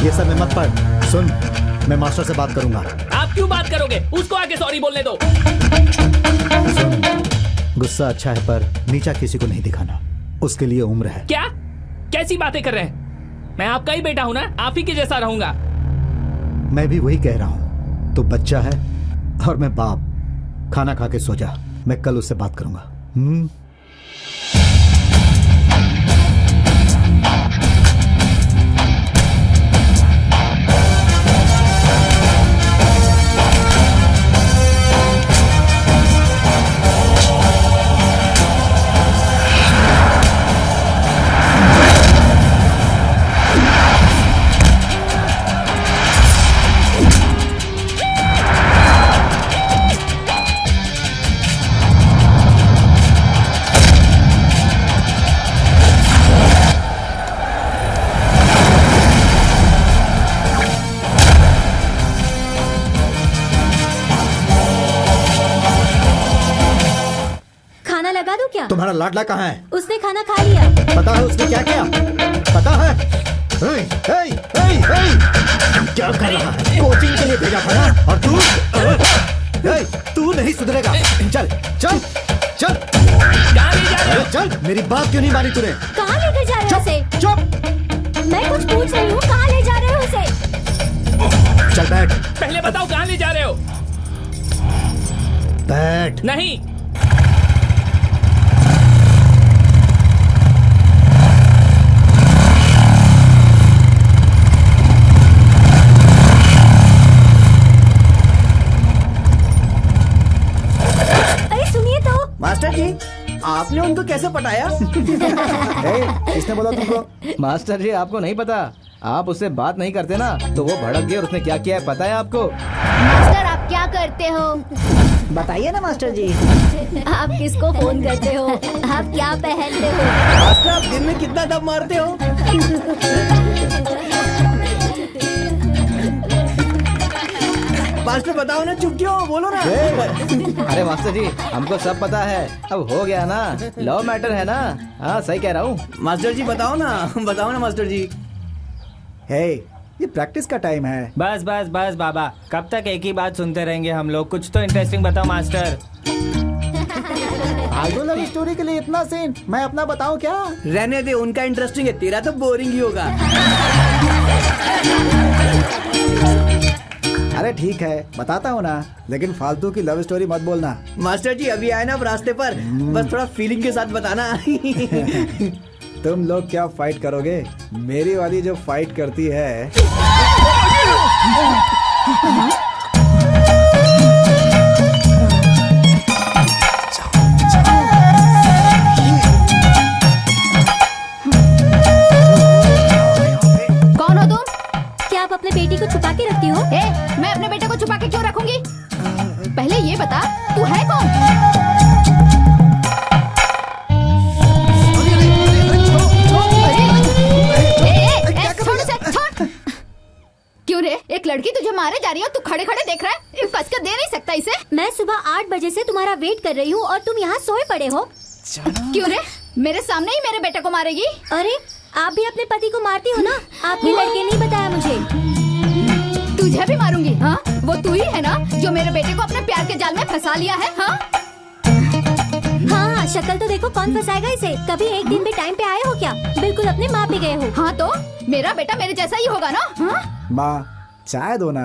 ये सब में मत पड़। सुन, मैं मास्टर से बात करूंगा। आप क्यों बात करोगे? उसको आके सॉरी बोलने दो। सुन, गुस्सा अच्छा है पर नीचा किसी को नहीं दिखाना, उसके लिए उम्र है। क्या? कैसी बातें कर रहे हैं? मैं आपका ही बेटा हूँ ना, आप ही के जैसा रहूंगा। मैं भी वही कह रहा हूँ। तू बच्चा है और मैं बाप। खाना खा के सो जा, मैं कल उससे बात करूंगा। तुम्हारा लाडला कहाँ है? उसने खाना खा लिया। पता है उसने क्या किया? पता है? क्या कर रहा है? कोचिंग के लिए भेजा था ना? और तू नहीं सुधरेगा। चल चल चल, चल। मेरी बात क्यों नहीं मानी तूने? कहाँ लेकर जा रहे हो उसे? चुप। मैं कुछ पूछ रही हूँ, कहाँ ले जा रहे हो उसे? चल बैठ। पहले बताओ कहाँ ले जा रहे हो? बैठ। नहीं। मास्टर जी, आपने उनको कैसे पटाया? किसने बोला तुमको? मास्टर जी, आपको नहीं पता? आप उससे बात नहीं करते ना, तो वो भड़क गई और उसने क्या किया है पता है आपको? मास्टर, आप क्या करते हो? बताइए ना मास्टर जी। आप किसको फोन करते हो? आप क्या पहनते हो? मास्टर, आप दिन में कितना दम मारते हो? मास्टर बताओ ना, चुप क्यों? बोलो ना। अरे मास्टर जी, हमको सब पता है। अब हो गया ना, लव मैटर है ना। हाँ, सही कह रहा हूँ। मास्टर जी बताओ ना, बताओ ना मास्टर जी। ये प्रैक्टिस का टाइम है। बस बस बस बाबा, कब तक एक ही बात सुनते रहेंगे हम लोग? कुछ तो इंटरेस्टिंग बताओ मास्टर। फालतू लव स्टोरी के लिए इतना सीन, मैं अपना बताऊं क्या? रहने दे, उनका इंटरेस्टिंग है, तेरा तो बोरिंग ही होगा। अरे ठीक है, बताता हूँ ना, लेकिन फालतू की लव स्टोरी मत बोलना। मास्टर जी अभी आए ना रास्ते पर, बस थोड़ा फीलिंग के साथ बताना। तुम लोग क्या फाइट करोगे? मेरी वाली जो फाइट करती है। कौन हो तुम? क्या आप अपने बेटी को छुपा के रखती हो? मैं अपने बेटे को छुपा के क्यों रखूंगी? पहले ये बता, तू है कौन? क्यों रे, एक लड़की तुझे मारे जा रही हो, तू खड़े खड़े देख रहा है? कस कर दे नहीं सकता इसे? मैं सुबह 8 बजे से तुम्हारा वेट कर रही हूँ और तुम यहाँ सोए पड़े हो। क्यों रे, मेरे सामने ही मेरे बेटे को मारेगी? अरे आप भी अपने पति को मारती हो ना? आपके लड़के नहीं बताया मुझे। तुझे भी मारूंगी। हाँ, वो तू ही है ना जो मेरे बेटे को अपने प्यार जाल में फंसा लिया है। हाँ हाँ, शक्ल तो देखो, कौन फंसाएगा इसे। कभी एक दिन भी टाइम पे आए हो क्या? बिल्कुल अपने माँ पे गए हो। हाँ तो मेरा बेटा मेरे जैसा ही होगा ना। हाँ? माँ चाय दो ना।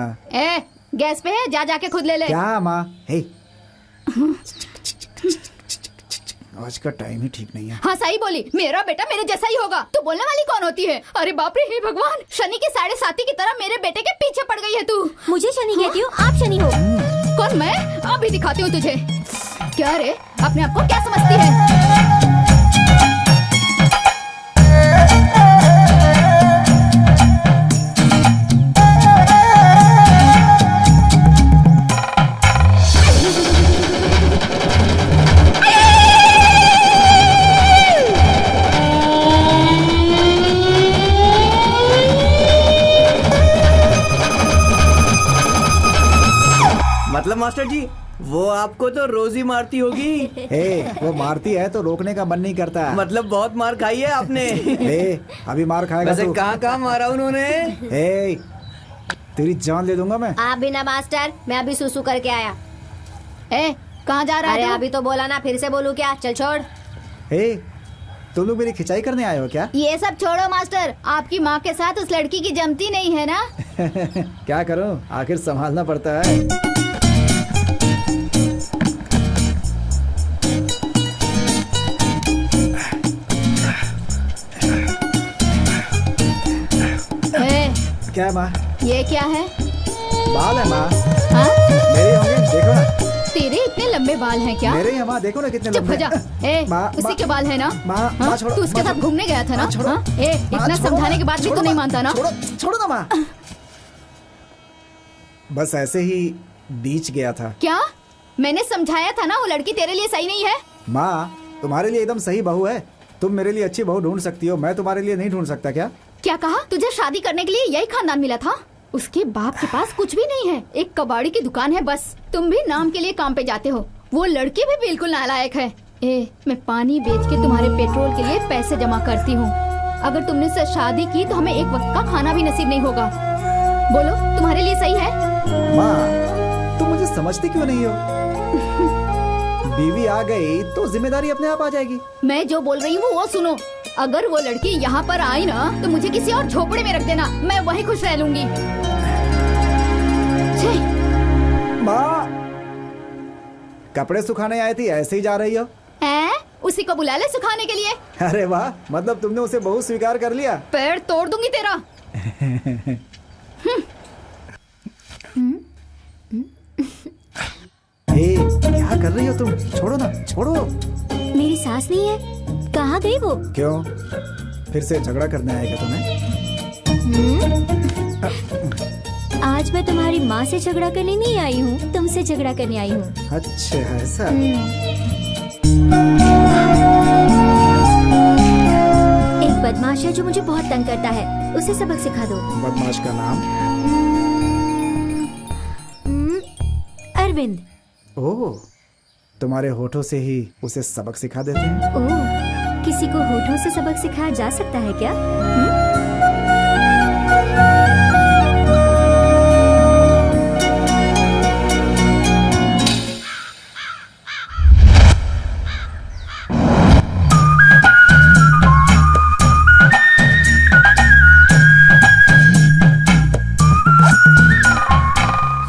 गैस पे है, जा जाके खुद ले ले। क्या माँ? हे आज का टाइम ही ठीक नहीं है। हाँ सही बोली, मेरा बेटा मेरे जैसा ही होगा। तो बोलने वाली कौन होती है? अरे बाप रे, हे भगवान, शनि के 7.5 की तरह मेरे बेटे के पीछे पड़ गई है तू। मुझे शनि कहती हो? आप शनि हो। कौन? मैं अभी दिखाती हूँ तुझे। क्या रे, अपने आप को क्या समझती है? मतलब मास्टर जी, वो आपको तो रोज ही मारती होगी। वो मारती है तो रोकने का मन नहीं करता। मतलब बहुत मार खाई है आपने। अभी मार खाएगा वैसे तू। कहाँ मारा उन्होंने? तेरी जान ले दूंगा मैं। आप भी ना मास्टर, मैं अभी सुसु करके आया। कहाँ जा रहा है? अरे अभी तो बोला ना, फिर से बोलूं क्या? चल छोड़। तुम लोग मेरी खिंचाई करने आए हो क्या? ये सब छोड़ो मास्टर, आपकी माँ के साथ उस लड़की की जमती नहीं है ना? क्या करूं, आखिर संभालना पड़ता है। क्या माँ? ये क्या है? बाल है माँ। हाँ? मेरे होंगे, देखो ना। तेरे इतने लंबे बाल हैं क्या? मेरे ही माँ, देखो ना कितने लंबे। उसी के बाल है ना? माँ छोड़ो। तू उसके साथ घूमने गया था ना? इतना समझाने के बाद भी तू नहीं मानता ना? छोड़ो ना माँ। बस ऐसे ही बीच गया था। क्या? मैंने समझाया था ना वो लड़की तेरे लिए सही नहीं है। माँ तुम्हारे लिए एकदम सही बहू है। तुम मेरे लिए अच्छी बहू ढूंढ सकती हो, मैं तुम्हारे लिए नहीं ढूंढ सकता क्या? क्या कहा? तुझे शादी करने के लिए यही खानदान मिला था? उसके बाप के पास कुछ भी नहीं है, एक कबाड़ी की दुकान है बस। तुम भी नाम के लिए काम पे जाते हो। वो लड़की भी बिल्कुल नालायक है। मैं पानी बेच के तुम्हारे पेट्रोल के लिए पैसे जमा करती हूँ। अगर तुमने उससे शादी की तो हमें एक वक्त का खाना भी नसीब नहीं होगा। बोलो, तुम्हारे लिए सही है? माँ तुम मुझे समझती क्यों नहीं हो? बीवी आ गई तो जिम्मेदारी अपने आप आ जाएगी। मैं जो बोल रही हूँ वो सुनो। अगर वो लड़की यहाँ पर आई ना तो मुझे किसी और झोपड़े में रख देना, मैं वहीं खुश रह लूंगी। माँ कपड़े सुखाने आई थी, ऐसे ही जा रही हो? उसी को बुला ले सुखाने के लिए। अरे वाह, मतलब तुमने उसे बहू स्वीकार कर लिया। पैर तोड़ दूंगी तेरा। क्या कर रही हो तुम? छोड़ो ना, छोड़ो। मेरी सास नहीं है, कहाँ गई वो? क्यों, फिर से झगड़ा करने आएगा तुम्हें? आज मैं तुम्हारी माँ से झगड़ा करने नहीं आई हूँ, तुमसे झगड़ा करने आई हूँ। अच्छा ऐसा। एक बदमाश है जो मुझे बहुत तंग करता है, उसे सबक सिखा दो। बदमाश का नाम? अरविंद। ओह, तुम्हारे होठों से ही उसे सबक सिखा देते हैं। ओह, किसी को होठों से सबक सिखाया जा सकता है क्या?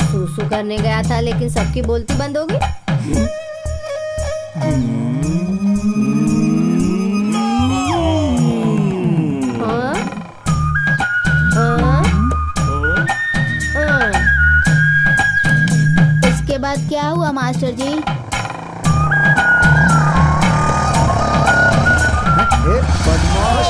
सुसु करने गया था लेकिन सबकी बोलती बंद हो गई। इसके बाद क्या हुआ मास्टर जी? बदमाश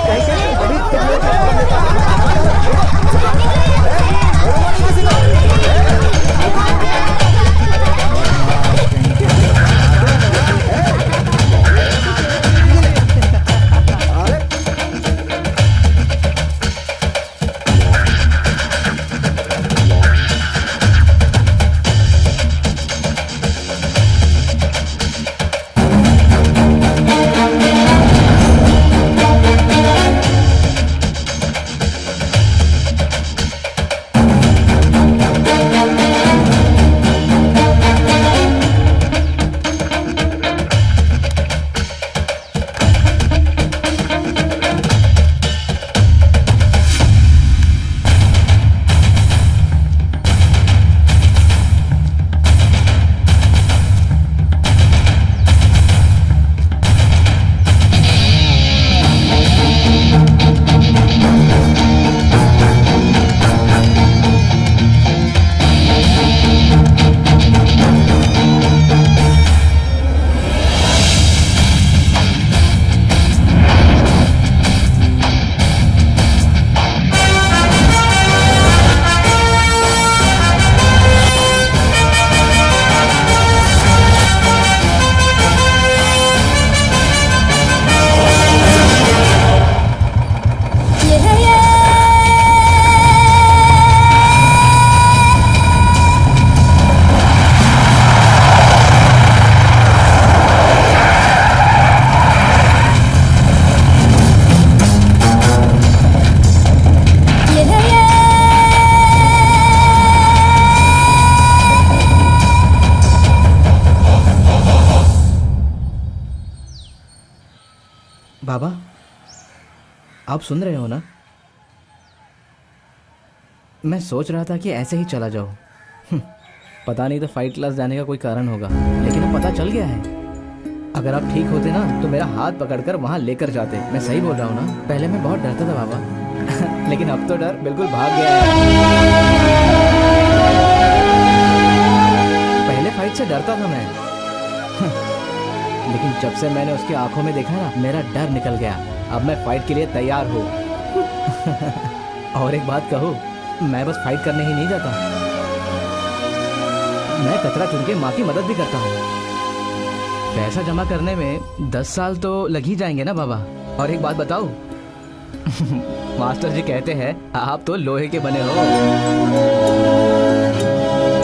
बाबा, आप सुन रहे हो ना? मैं सोच रहा था कि ऐसे ही चला जाऊं। पता नहीं तो फाइट क्लास जाने का कोई कारण होगा, लेकिन अब पता चल गया है। अगर आप ठीक होते ना तो मेरा हाथ पकड़कर वहां लेकर जाते। मैं सही बोल रहा हूँ ना? पहले मैं बहुत डरता था बाबा, लेकिन अब तो डर बिल्कुल भाग गया है। पहले फाइट से डरता था मैं, लेकिन जब से मैंने उसकी आंखों में देखा ना, मेरा डर निकल गया। अब मैं फाइट के लिए तैयार हूँ। और एक बात कहूँ, मैं बस फाइट करने ही नहीं जाता, मैं कचरा चुन के माँ की मदद भी करता हूँ। पैसा जमा करने में 10 साल तो लग ही जाएंगे ना बाबा। और एक बात बताऊँ, मास्टर जी कहते हैं आप तो लोहे के बने हो,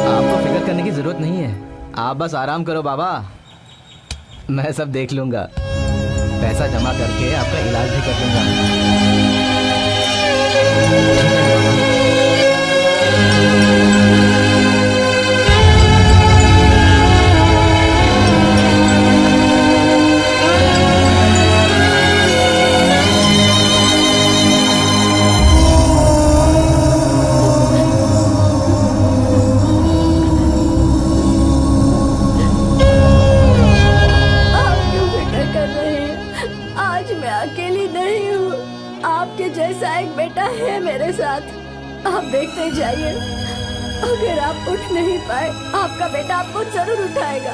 आपको फिक्र करने की जरूरत नहीं है। आप बस आराम करो बाबा, मैं सब देख लूंगा। पैसा जमा करके आपका इलाज भी कर दूंगा। है मेरे साथ, आप देखते जाइए। अगर आप उठ नहीं पाए, आपका बेटा आपको जरूर उठाएगा।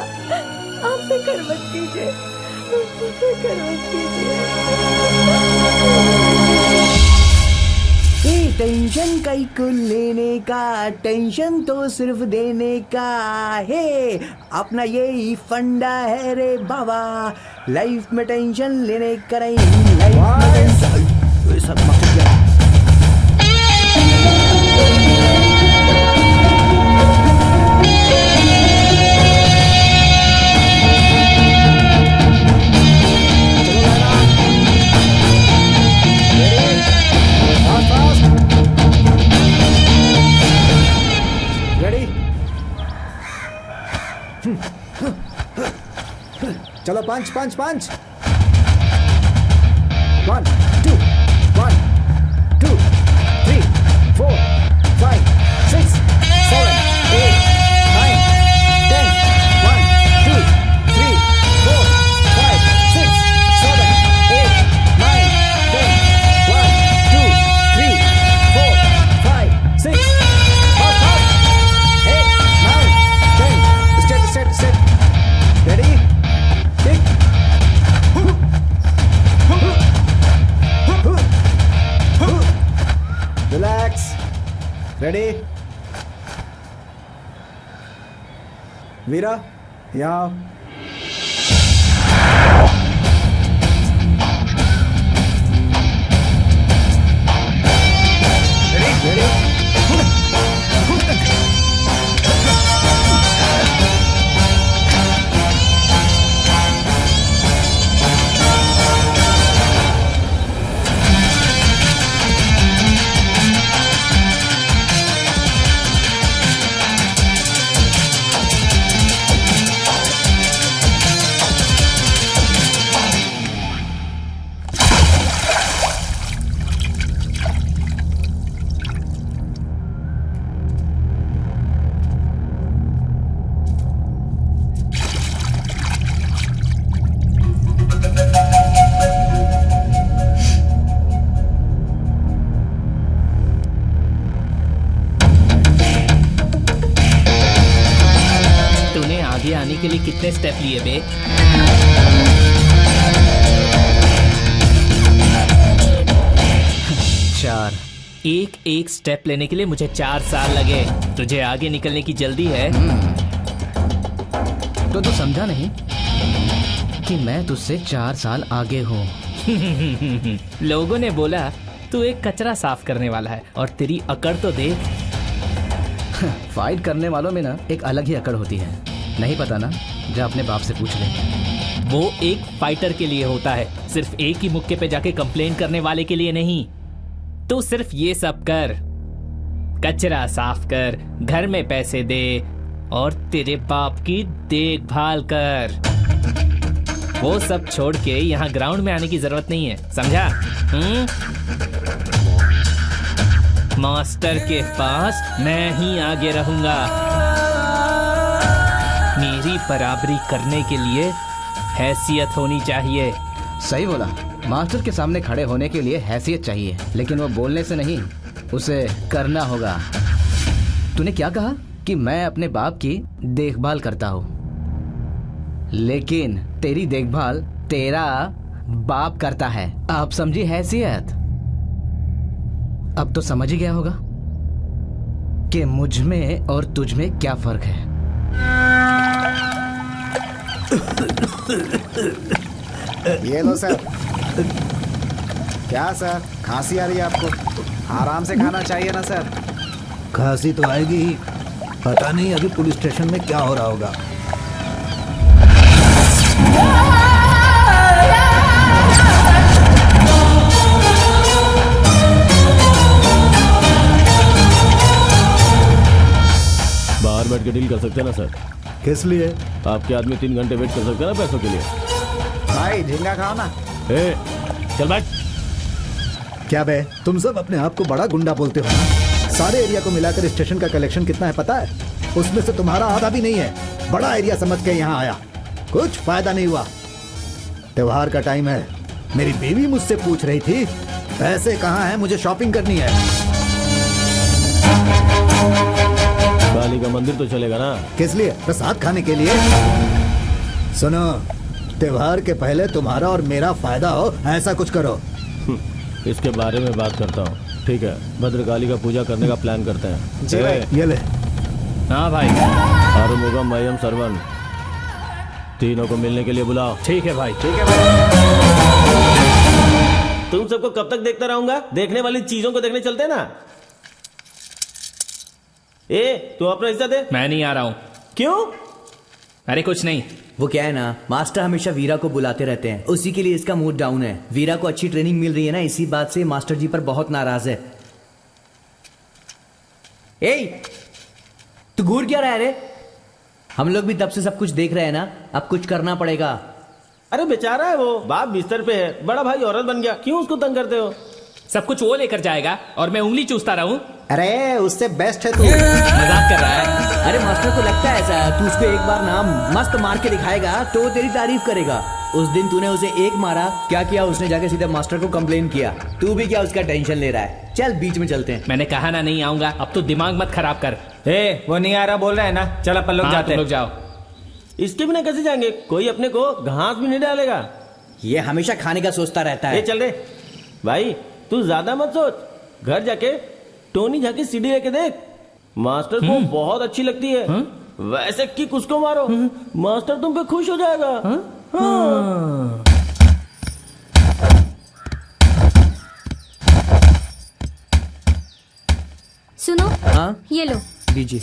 आप फिक्र मत कीजिए, फिक्र मत कीजिए। टेंशन कई को लेने का, टेंशन तो सिर्फ देने का है। अपना यही फंडा है रे बाबा, लाइफ में टेंशन लेने का नहीं। लाइफ में सब चलो पंच पंच पंच। 1 2 1 2 3 4 5 6 7 8 9 10 1 2 3 4 5 6 7 8 9 10 1 2 3 4 5 6 fast fast 8 9 10 step ready kick relax ready वीरा यहाँ ready के लिए कितने स्टेप लिए बे? 4। एक एक स्टेप लेने के लिए मुझे 4 साल लगे। तुझे आगे निकलने की जल्दी है? तो तू समझा नहीं कि मैं तुझसे 4 साल आगे हूँ। लोगों ने बोला तू एक कचरा साफ करने वाला है, और तेरी अकड़ तो देख। फाइट करने वालों में ना एक अलग ही अकड़ होती है। नहीं पता ना? जा अपने बाप से पूछ ले। वो एक फाइटर के लिए होता है, सिर्फ एक ही मुक्के पे जाके कंप्लेन करने वाले के लिए नहीं। तू सिर्फ ये सब कर, कचरा साफ कर, घर में पैसे दे और तेरे बाप की देखभाल कर। वो सब छोड़ के यहाँ ग्राउंड में आने की जरूरत नहीं है, समझा? मास्टर के पास मैं ही आगे रहूंगा। मेरी बराबरी करने के लिए हैसियत होनी चाहिए। सही बोला। मास्टर के सामने खड़े होने के लिए हैसियत चाहिए, लेकिन वो बोलने से नहीं, उसे करना होगा। तूने क्या कहा कि मैं अपने बाप की देखभाल करता हूँ, लेकिन तेरी देखभाल तेरा बाप करता है। आप समझी हैसियत? अब तो समझ ही गया होगा कि मुझ में और तुझ में क्या फर्क है। ये लो सर। क्या सर, खांसी आ रही है आपको? आराम से खाना चाहिए ना सर। खांसी तो आएगी ही। पता नहीं अभी पुलिस स्टेशन में क्या हो रहा होगा। बाहर बैठ के डील कर सकते हैं ना सर? किस लिए? आपके आदमी 3 घंटे वेट कर सकते हैं ना पैसों के लिए। भाई झींगा खाओ ना। ए, चल बैठ। क्या बे, तुम सब अपने आप को बड़ा गुंडा बोलते हो ना? सारे एरिया को मिलाकर स्टेशन का कलेक्शन कितना है पता है? उसमें से तुम्हारा आधा भी नहीं है। बड़ा एरिया समझ के यहाँ आया, कुछ फायदा नहीं हुआ। त्योहार का टाइम है, मेरी बीवी मुझसे पूछ रही थी पैसे कहाँ हैं, मुझे शॉपिंग करनी है। काली का मंदिर तो चलेगा ना? किस लिए? प्रसाद खाने के लिए। सुनो, त्योहार के पहले तुम्हारा और मेरा फायदा हो, ऐसा कुछ करो। इसके बारे में बात करता हूँ, ठीक है? भद्रकाली का पूजा करने का प्लान करते हैं। जी भाई। ये ले। हाँ भाई। आरुमुगम, मयम, सरवन, तीनों को मिलने के लिए बुलाओ। ठीक है भाई। ठीक है भाई। तुम सबको कब तक देखता रहूंगा? देखने वाली चीजों को देखने चलते ना। ए, तू अपना हिस्सा दे। मैं नहीं आ रहा हूँ। क्यों? अरे कुछ नहीं। वो क्या है ना, मास्टर हमेशा वीरा को बुलाते रहते हैं, उसी के लिए इसका मूड डाउन है। वीरा को अच्छी ट्रेनिंग मिल रही है ना, इसी बात से मास्टर जी पर बहुत नाराज है। ए, तू घूर क्या रहा है रे? हम लोग भी तब से सब कुछ देख रहे हैं ना, अब कुछ करना पड़ेगा। अरे बेचारा है वो, बाप बिस्तर पे है, बड़ा भाई औरत बन गया, क्यों उसको तंग करते हो? सब कुछ वो लेकर जाएगा और मैं उंगली चूसता रहूं? अरे उससे बेस्ट है तू। मजाक कर रहा है। अरे मास्टर को लगता है ऐसा, तू उसको एक बार नाम मस्त मार के दिखाएगा तो वो तेरी तारीफ करेगा। उस दिन तूने उसे एक मारा, क्या किया उसने? जाके सीधे मास्टर को कंप्लेन किया। तू भी क्या उसका टेंशन ले रहा है? चल बीच में चलते हैं। मैंने कहा ना नहीं आऊंगा, अब तो दिमाग मत खराब कर। ए, वो नहीं आ रहा बोल रहा है ना, चल अपन लोग जाते हैं। लोग जाओ। इसके बिना कैसे जाएंगे? कोई अपने को घास भी नहीं डालेगा। ये हमेशा खाने का सोचता रहता है। चल रे भाई, तू ज्यादा मत सोच, घर जाके टोनी झाकी सीढ़ी लेके देख, मास्टर को बहुत अच्छी लगती है। वैसे किक उसको मारो, मास्टर तुम पे खुश हो जाएगा। हाँ। सुनो। हाँ? ये लो। दीजिए।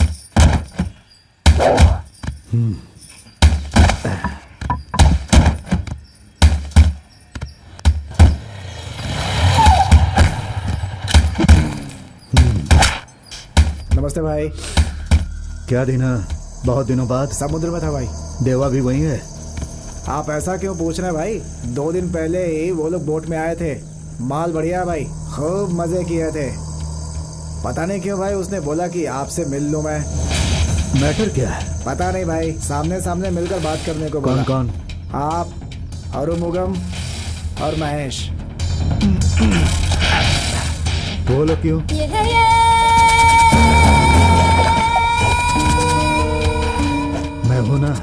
नमस्ते भाई। क्या दीना, बहुत दिनों बाद? समुद्र में था भाई। देवा भी वही है? आप ऐसा क्यों पूछ रहे हैं भाई? 2 दिन पहले ही वो लोग बोट में आए थे। माल बढ़िया भाई, खूब मजे किए थे। पता नहीं क्यों भाई उसने बोला कि आपसे मिल लूं मैं। मैटर क्या है? पता नहीं भाई, सामने सामने मिलकर बात करने को बोला। कौन? आप, आरुमुगम और महेश। बोलो क्यों? मैं हूं ना,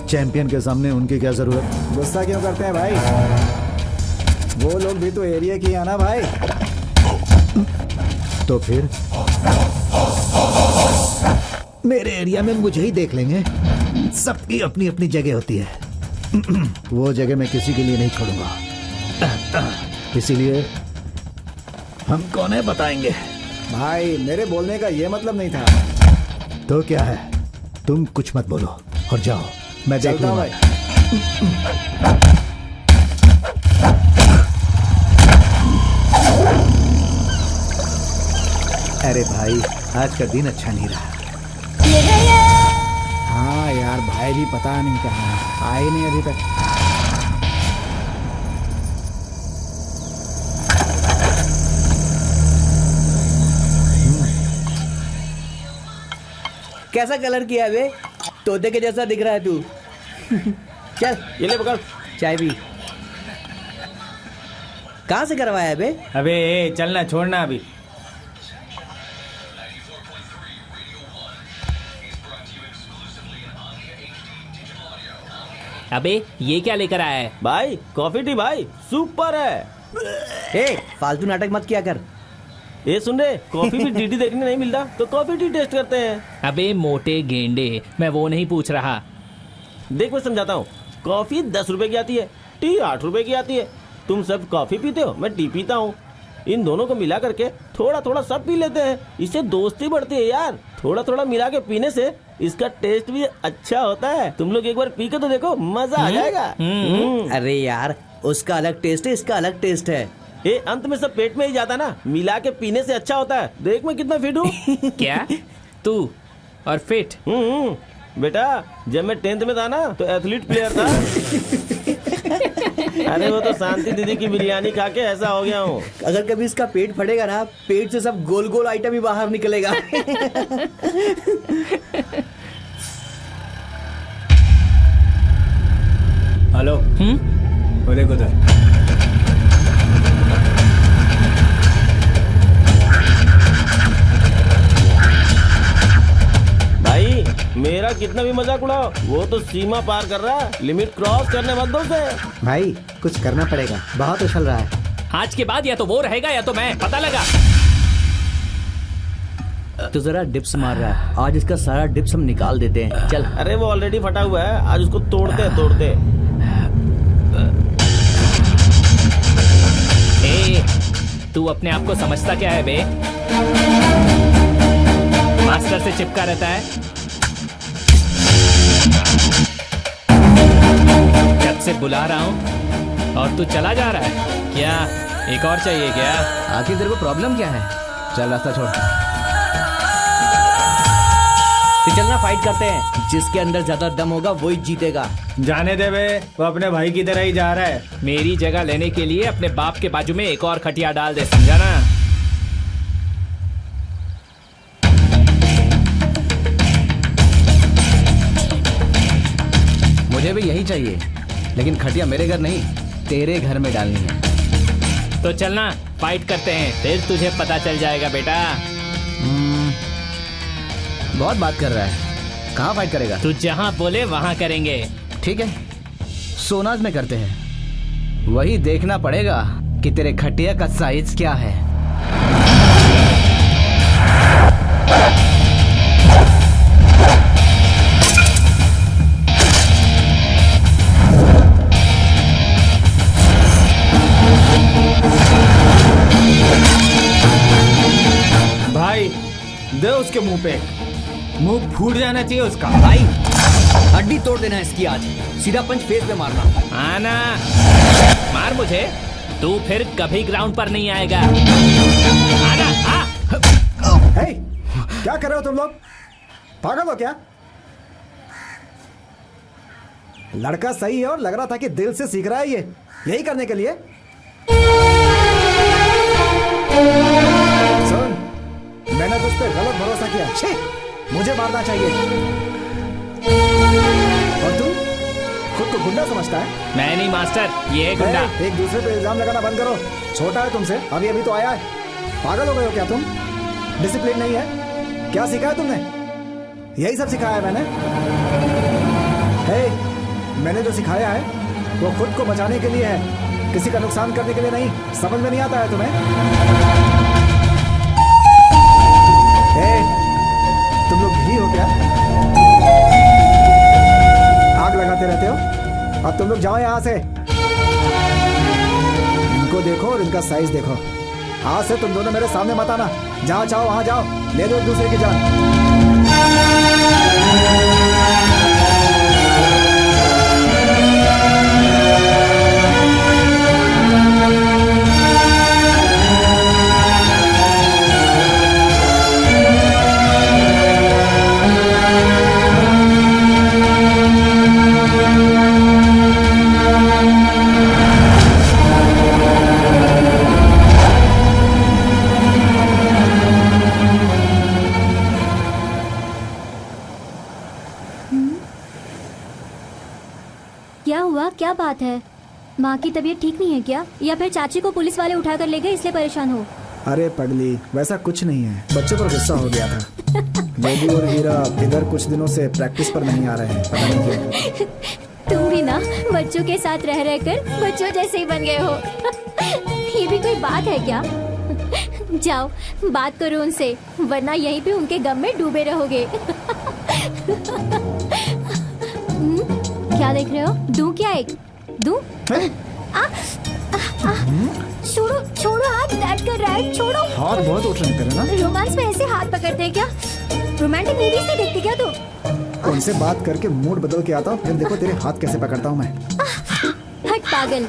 चैंपियन के सामने उनकी क्या जरूरत? गुस्सा क्यों करते हैं भाई? वो लोग भी तो एरिया की है ना भाई। तो फिर मेरे एरिया में मुझे ही देख लेंगे। सबकी अपनी अपनी जगह होती है। वो जगह मैं किसी के लिए नहीं छोड़ूंगा। इसीलिए हम कौन है बताएंगे। भाई मेरे बोलने का ये मतलब नहीं था। तो क्या है? तुम कुछ मत बोलो और जाओ, मैं देख लूंगा। भाई। अरे भाई, आज का दिन अच्छा नहीं रहा। हाँ यार, भाई भी पता नहीं कहाँ है, आए नहीं अभी तक। कैसा कलर किया है बे? तोते के जैसा दिख रहा है तू। चल ये ले पकड़ चाय पी। कहाँ से करवाया है बे? अबे चलना, छोड़ना अभी। अबे ये क्या लेकर आया है? भाई कॉफी टी भाई, सुपर है। फालतू नाटक मत किया कर। ये सुन रहे, कॉफी भी डीडी देखने नहीं मिलता तो कॉफी टी टेस्ट करते हैं। अबे मोटे गेंडे, मैं वो नहीं पूछ रहा। देख मैं समझाता हूँ, कॉफी 10 रुपए की आती है, टी 8 रुपए की आती है। तुम सब कॉफी पीते हो, मैं टी पीता हूँ। इन दोनों को मिला करके थोड़ा थोड़ा सब पी लेते हैं, इससे दोस्ती बढ़ती है यार। थोड़ा थोड़ा मिला के पीने से इसका टेस्ट भी अच्छा होता है। तुम लोग एक बार पी के तो देखो, मजा आ जाएगा। अरे यार, उसका अलग टेस्ट है, इसका अलग टेस्ट है। ये अंत में सब पेट में ही जाता ना, मिला के पीने से अच्छा होता है। देख मैं कितना फिट हूँ। क्या तू और फिट? बेटा जब मैं 10th में था ना तो एथलीट प्लेयर था। अरे वो तो शांति दीदी की बिरयानी खा के ऐसा हो गया हूँ। अगर कभी इसका पेट फटेगा ना, पेट से सब गोल गोल आइटम ही बाहर निकलेगा। हेलो। वो देखो उधर। भाई मेरा कितना भी मजाक उड़ाओ, वो तो सीमा पार कर रहा है। लिमिट क्रॉस करने मत दो उसे। भाई कुछ करना पड़ेगा, बहुत उछल रहा है। आज के बाद या तो वो रहेगा या तो मैं, पता लगा? तो जरा डिप्स मार रहा है, आज इसका सारा डिप्स हम निकाल देते हैं। चल। अरे वो ऑलरेडी फटा हुआ है, आज उसको तोड़ते। तू अपने आप को समझता क्या है बे? मास्टर से चिपका रहता है। जब से बुला रहा हूँ और तू चला जा रहा है। क्या एक और चाहिए क्या? आखिर तेरे को प्रॉब्लम क्या है? चल रास्ता छोड़। तो चलना फाइट करते हैं, जिसके अंदर ज्यादा दम होगा वही जीतेगा। जाने दे बे, वो अपने भाई की तरह ही जा रहा है। मेरी जगह लेने के लिए अपने बाप के बाजू में एक और खटिया डाल दे, समझा ना? मुझे भी यही चाहिए, लेकिन खटिया मेरे घर नहीं, तेरे घर में डालनी है। तो चलना फाइट करते हैं, फिर तुझे पता चल जाएगा बेटा। बहुत बात कर रहा है, कहाँ फाइट करेगा? तू जहाँ बोले वहाँ करेंगे। ठीक है, सोनाज में करते हैं। वही देखना पड़ेगा कि तेरे खटिया का साइज क्या है। भाई दे उसके मुंह पे, मुंह फूट जाना चाहिए उसका। भाई हड्डी तोड़ देना इसकी आज, सीधा पंच फेस पे मारना। आना मार मुझे, तू फिर कभी ग्राउंड पर नहीं आएगा। आना आ। हे, क्या कर रहे हो तुम लोग? पागल हो क्या? लड़का सही है और लग रहा था कि दिल से सीख रहा है ये, यही करने के लिए। सुन, मैंने तुझ पे गलत भरोसा किया। छे, मुझे मारना चाहिए। और तू खुद को गुंडा समझता है? मैं नहीं मास्टर, ये है गुंडा। एक दूसरे पे इल्जाम लगाना बंद करो। छोटा है तुमसे, अभी तो आया है। पागल हो गए हो क्या तुम? डिसिप्लिन नहीं है? क्या सिखाया तुमने? यही सब सिखाया है मैंने। मैंने जो सिखाया है वो खुद को बचाने के लिए है, किसी का नुकसान करने के लिए नहीं। समझ में नहीं आता है तुम्हें? तुम लोग घी हो क्या? आग लगाते रहते हो। अब तुम लोग जाओ यहाँ से। इनको देखो और इनका साइज देखो। आज से तुम दोनों मेरे सामने मत आना। जहाँ चाहो वहाँ जाओ, ले लो एक दूसरे की जान। क्या हुआ, क्या बात है? माँ की तबीयत ठीक नहीं है क्या, या फिर चाची को पुलिस वाले उठा कर ले गए इसलिए परेशान हो? अरे पगली, वैसा कुछ नहीं है, बच्चों पर गुस्सा हो गया था। बेबी और हीरा इधर कुछ दिनों से प्रैक्टिस पर नहीं आ रहे हैं, पता नहीं क्यों। तुम भी ना बच्चों के साथ रह रहकर बच्चों जैसे ही बन गए हो। ये भी कोई बात है क्या? जाओ बात करो उनसे, वरना यहीं पे उनके गम में डूबे रहोगे। क्या देख रहे हो? दूं क्या एक? दूं? छोड़ो छोड़ो, हाथ दर्द कर रहा है, छोड़ो। हाथ बहुत उठ रहे हैं तेरे ना। रोमांस में ऐसे हाथ पकड़ते हैं क्या? रोमांटिक मूवीज नहीं देखती क्या तू? उनसे बात करके मूड बदल के आता हूँ, फिर देखो तेरे हाथ कैसे पकड़ता हूँ मैं। हट पागल,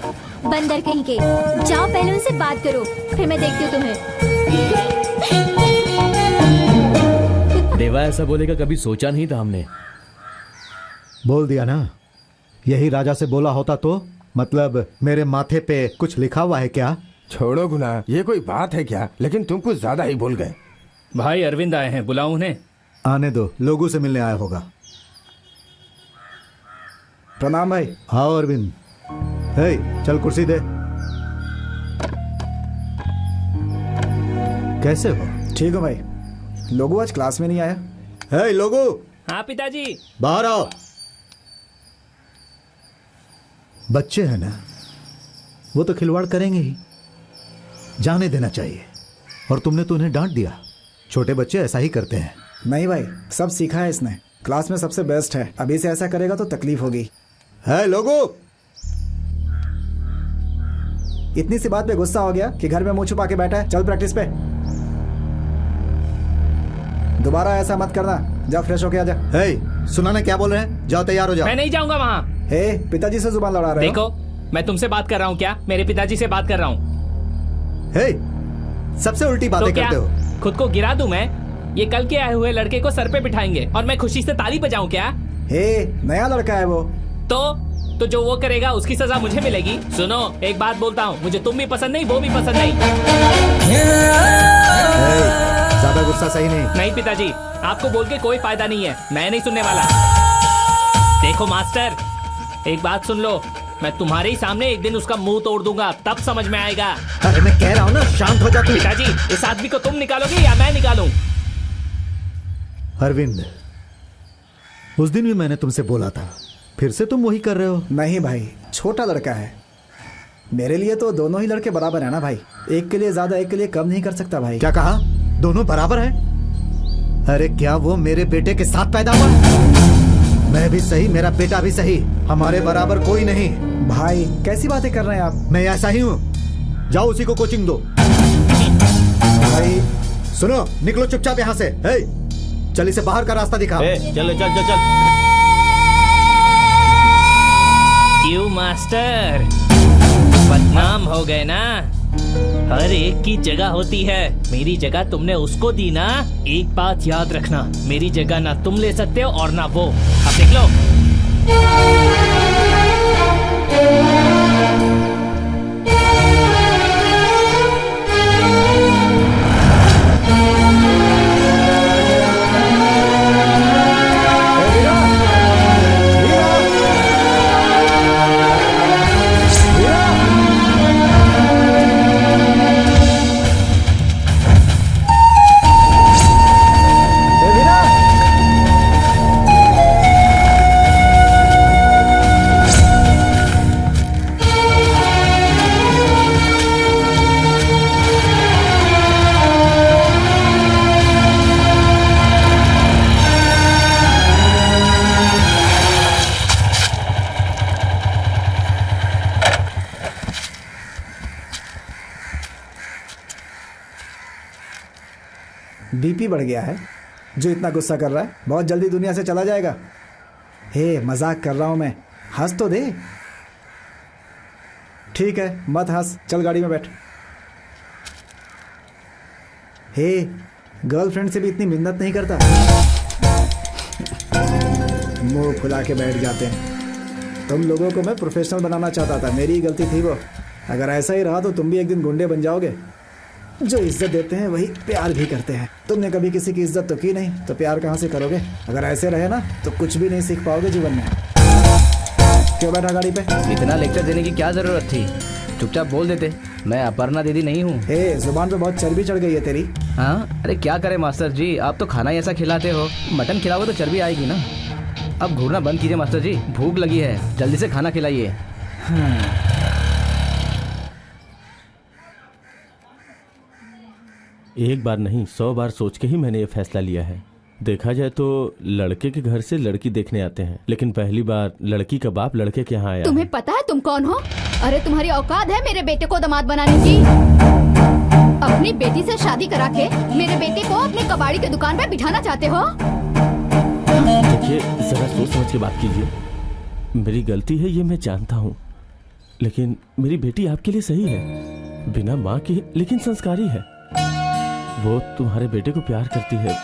बंदर कहीं के। जाओ पहले उनसे बात करो, फिर मैं देखती हूँ तुम्हें। देवा ऐसा बोलेगा कभी सोचा नहीं था हमने। बोल दिया ना। यही राजा से बोला होता तो? मतलब मेरे माथे पे कुछ लिखा हुआ है क्या? छोड़ो गुना, ये कोई बात है क्या? लेकिन तुम कुछ ज्यादा ही बोल गए। भाई अरविंद आए हैं, बुलाओ उन्हें। आने दो, लोगों से मिलने आया होगा। प्रणाम भाई। हाँ अरविंद, चल कुर्सी दे। कैसे हो? ठीक हो भाई। लोगो आज क्लास में नहीं आया। हे लोगो। हाँ पिताजी। बाहर आओ। बच्चे हैं ना, वो तो खिलवाड़ करेंगे ही, जाने देना चाहिए। और तुमने तो उन्हें डांट दिया। छोटे बच्चे ऐसा ही करते हैं। नहीं भाई, सब सीखा है इसने, क्लास में सबसे बेस्ट है। अभी से ऐसा करेगा तो तकलीफ होगी। है लोगो। इतनी सी बात पे गुस्सा हो गया कि घर में मुंह छुपा के बैठा है। चल प्रैक्टिस पे। दोबारा ऐसा मत करना। जा फ्रेश होके आजा। सुना ना क्या बोल रहे हैं? जाओ तैयार हो जाओ। मैं नहीं जाऊंगा वहाँ। पिताजी से जुबान लड़ा रहे हो? देखो, मैं तुमसे बात कर रहा हूँ क्या? मेरे पिताजी से बात कर रहा हूँ। सबसे उल्टी बातें करते हो। खुद को गिरा दूं मैं? ये कल के आए हुए लड़के को सर पे बिठाएंगे और मैं खुशी से ताली बजाऊं क्या? नया लड़का है वो। तो जो वो करेगा उसकी सजा मुझे मिलेगी। सुनो, एक बात बोलता हूँ, मुझे तुम भी पसंद नहीं, वो भी पसंद नहीं। ज्यादा गुस्सा सही नहीं। नहीं पिताजी, आपको बोल के कोई फायदा नहीं है, मैं नहीं सुनने वाला। देखो मास्टर, एक बात सुन लो, मैं तुम्हारे ही सामने एक दिन उसका मुंह तोड़ दूंगा, तब समझ में आएगा। अरे मैं कह रहा हूँ ना, शांत हो जा तू। पिताजी, इस आदमी को तुम निकालोगे या मैं निकालूं? अरविंद, उस दिन भी मैंने तुमसे बोला था, फिर से तुम वही कर रहे हो। नहीं भाई, छोटा लड़का है। मेरे लिए तो दोनों ही लड़के बराबर है ना भाई। एक के लिए ज्यादा, एक के लिए कम नहीं कर सकता भाई। क्या कहा? दोनों बराबर हैं? अरे क्या वो मेरे बेटे के साथ पैदा हुआ? मैं भी सही, मेरा बेटा भी सही, हमारे बराबर कोई नहीं। भाई कैसी बातें कर रहे हैं आप? मैं ऐसा ही हूँ। जाओ उसी को कोचिंग दो। भाई सुनो, निकलो चुपचाप यहाँ से। चल इसे बाहर का रास्ता दिखा। चल चल चल चल। क्यों मास्टर, बदनाम हो गए ना? हर एक की जगह होती है, मेरी जगह तुमने उसको दी ना। एक बात याद रखना, मेरी जगह ना तुम ले सकते हो और ना वो। अब देख लो। बीपी बढ़ गया है जो इतना गुस्सा कर रहा है। बहुत जल्दी दुनिया से चला जाएगा। मजाक कर रहा हूं मैं, हंस तो दे। ठीक है, मत हंस, चल गाड़ी में बैठ। गर्लफ्रेंड से भी इतनी मिन्नत नहीं करता। मुंह फुला के बैठ जाते हैं। तुम लोगों को मैं प्रोफेशनल बनाना चाहता था, मेरी ही गलती थी वो। अगर ऐसा ही रहा तो तुम भी एक दिन गुंडे बन जाओगे। जो इज्जत देते हैं वही प्यार भी करते हैं। तुमने कभी किसी की इज्जत तो की नहीं, तो प्यार कहाँ से करोगे? अगर ऐसे रहे ना तो कुछ भी नहीं सीख पाओगे जीवन में। क्यों बैठा गाड़ी पे? इतना लेक्चर देने की क्या जरूरत थी? चुपचाप बोल देते, मैं अपर्णा दीदी नहीं हूँ। हे, जुबान पे बहुत चर्बी चढ़ गई है तेरी। हाँ, अरे क्या करे मास्टर जी, आप तो खाना ही ऐसा खिलाते हो। मटन खिलाओ तो चर्बी आएगी ना। अब घूरना बंद कीजिए मास्टर जी, भूख लगी है, जल्दी से खाना खिलाइए। एक बार नहीं 100 बार सोच के ही मैंने ये फैसला लिया है। देखा जाए तो लड़के के घर से लड़की देखने आते हैं, लेकिन पहली बार लड़की का बाप लड़के के यहाँ आया। तुम्हें पता है तुम कौन हो? अरे तुम्हारी औकात है मेरे बेटे को दामाद बनाने की? अपनी बेटी से शादी करा के मेरे बेटे को अपने कबाड़ी की दुकान पे बिठाना चाहते हो? देखिए, जरा सोच समझ के बात कीजिए। मेरी गलती है ये मैं जानता हूँ, लेकिन मेरी बेटी आपके लिए सही है, बिना माँ के लेकिन संस्कारी है। वो तुम्हारे बेटे को प्यार करती है।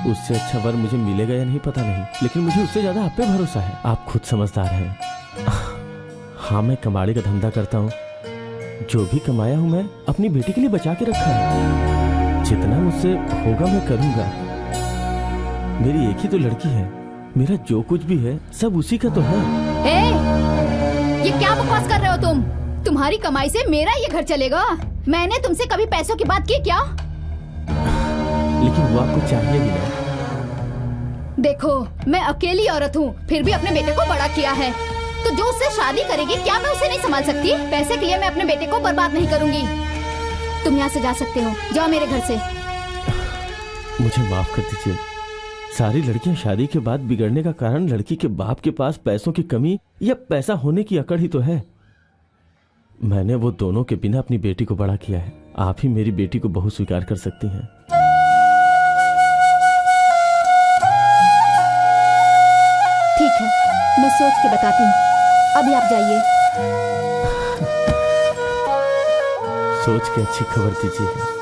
उससे अच्छा वर मुझे मिलेगा या नहीं पता नहीं, लेकिन मुझे उससे ज्यादा आप पे भरोसा है। आप खुद समझदार हैं। हाँ, मैं कबाड़ी का धंधा करता हूँ। जो भी कमाया हूँ मैं अपनी बेटी के लिए बचा के रखा है। जितना मुझसे होगा मैं करूँगा। मेरी एक ही तो लड़की है, मेरा जो कुछ भी है सब उसी का तो है। ये क्या बकवास कर रहे हो तुम? तुम्हारी कमाई से मेरा ये घर चलेगा? मैंने तुमसे कभी पैसों की बात की क्या? लेकिन वो आपको चाहिए भी नहीं। देखो, मैं अकेली औरत हूँ, फिर भी अपने बेटे को बड़ा किया है। तो जो उससे शादी करेगी, क्या मैं उसे नहीं संभाल सकती? पैसे के लिए मैं अपने बेटे को बर्बाद नहीं करूंगी। तुम यहाँ से जा सकते हो, जाओ मेरे घर से। मुझे माफ कर दीजिए। सारी लड़कियां शादी के बाद बिगड़ने का कारण लड़की के बाप के पास पैसों की कमी या पैसा होने की अकड़ ही तो है। मैंने वो दोनों के बिना अपनी बेटी को बड़ा किया है। आप ही मेरी बेटी को बहू स्वीकार कर सकती हैं। ठीक है, मैं सोच के बताती हूँ। अभी आप जाइए। सोच के अच्छी खबर दीजिएगा।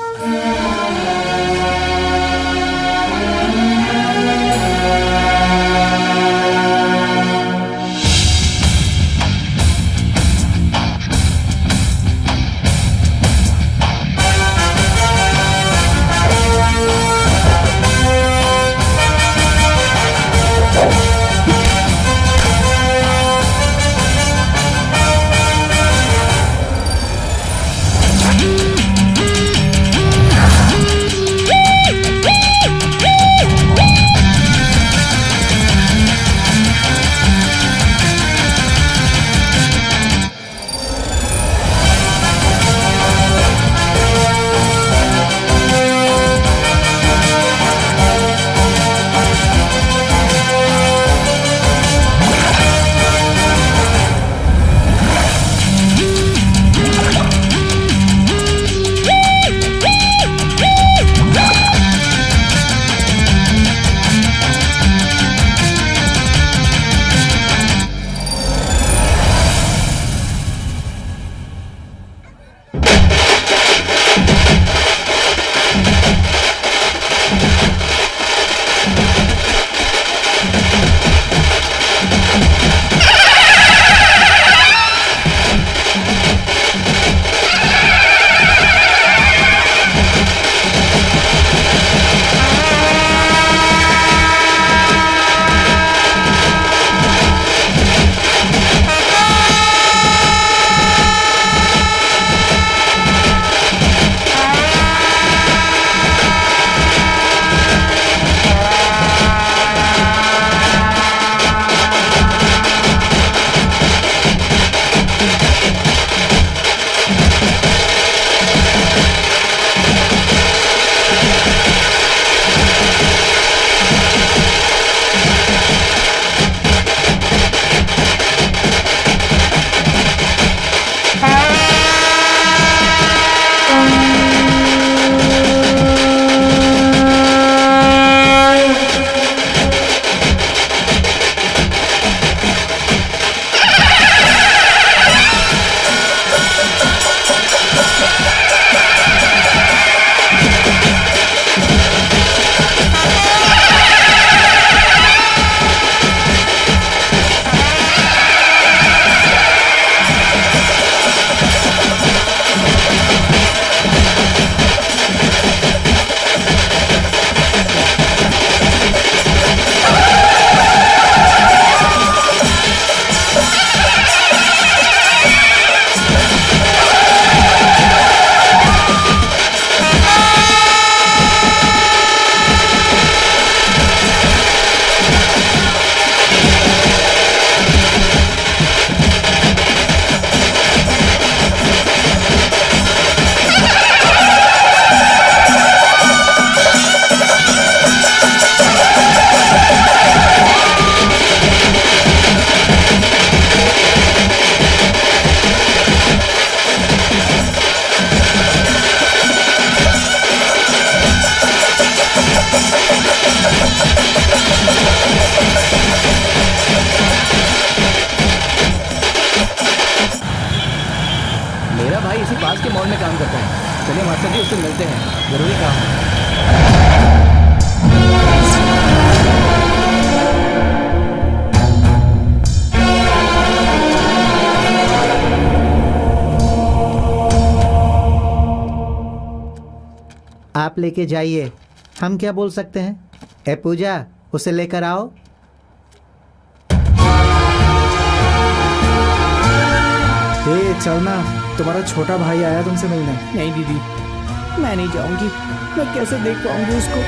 मॉल में काम करता है। चलिए मास्टर जी, उससे मिलते हैं, जरूरी काम है। आप लेके जाइए, हम क्या बोल सकते हैं। ए पूजा, उसे लेकर आओ। ए चलना, तुम्हारा छोटा भाई आया तुमसे मिलने। नहीं दीदी, मैं नहीं जाऊंगी। मैं कैसे देख पाऊंगी उसको।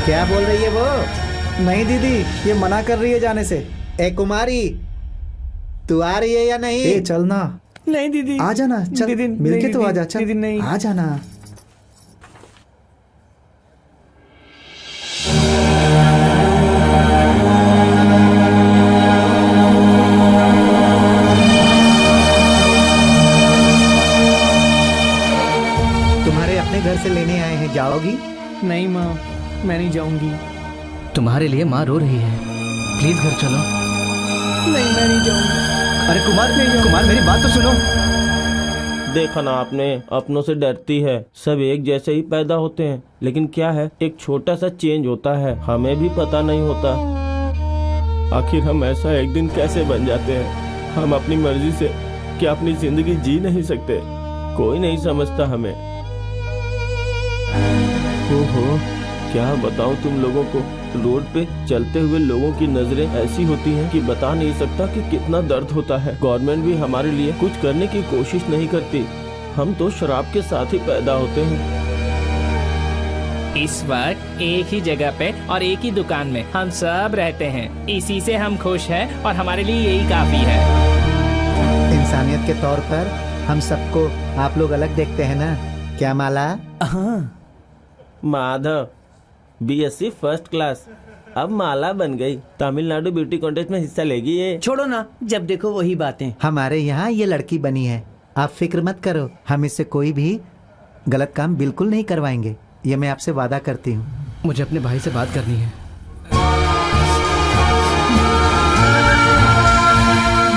क्या बोल रही है वो? नहीं दीदी, ये मना कर रही है जाने से। ए कुमारी, तू आ रही है या नहीं? ए चलना। नहीं दीदी, आ जाना, चल दीदी, मिलके नहीं तो आ जा। दीदी, चल दीदी, नहीं। आ जाना। तुम्हारे अपने घर से लेने आए हैं, जाओगी? नहीं माँ, मैं नहीं जाऊंगी। तुम्हारे लिए माँ रो रही है, प्लीज घर चलो। नहीं, मैं नहीं जाऊंगी। अरे कुमार, मेरी बात तो सुनो। देखा ना आपने, अपनों से डरती है। सब एक जैसे ही पैदा होते हैं, लेकिन क्या है, एक छोटा सा चेंज होता है, हमें भी पता नहीं होता। आखिर हम ऐसा एक दिन कैसे बन जाते हैं? हम अपनी मर्जी से क्या अपनी जिंदगी जी नहीं सकते? कोई नहीं समझता हमें। ओहो, क्या बताऊं तुम लोगों को, रोड पे चलते हुए लोगों की नजरें ऐसी होती हैं कि बता नहीं सकता कि कितना दर्द होता है। गवर्नमेंट भी हमारे लिए कुछ करने की कोशिश नहीं करती। हम तो शराब के साथ ही पैदा होते हैं। इस वक्त एक ही जगह पे और एक ही दुकान में हम सब रहते हैं, इसी से हम खुश हैं और हमारे लिए यही काफी है। इंसानियत के तौर पर हम सबको आप लोग अलग देखते हैं ना, क्या माला? हाँ माधव, BSc फर्स्ट क्लास, अब माला बन गई। तमिलनाडु ब्यूटी कॉन्टेस्ट में हिस्सा लेगी ये। छोड़ो ना, जब देखो वही बातें। हमारे यहाँ ये लड़की बनी है, आप फिक्र मत करो। हम इससे कोई भी गलत काम बिल्कुल नहीं करवाएंगे, ये मैं आपसे वादा करती हूँ। मुझे अपने भाई से बात करनी है।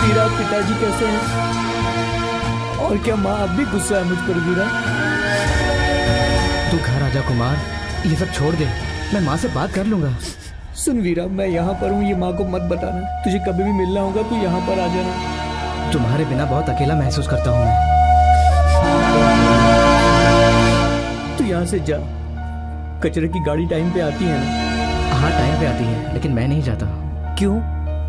वीरा, पिताजी कैसे हैं? और क्या माँ अब भी गुस्सा है मुझ पर? वीरा, तू घर आजा कुमार, ये सब छोड़ दे, मैं माँ से बात कर लूंगा। सुन वीरा, मैं यहाँ पर हूँ, ये माँ को मत बताना। तुझे कभी भी मिलना होगा तो यहाँ पर आ जाना। तुम्हारे बिना बहुत अकेला महसूस करता हूँ मैं। तू यहाँ से जा। कचरे की गाड़ी टाइम पे आती है ना? हाँ टाइम पे आती है, लेकिन मैं नहीं जाता। क्यों,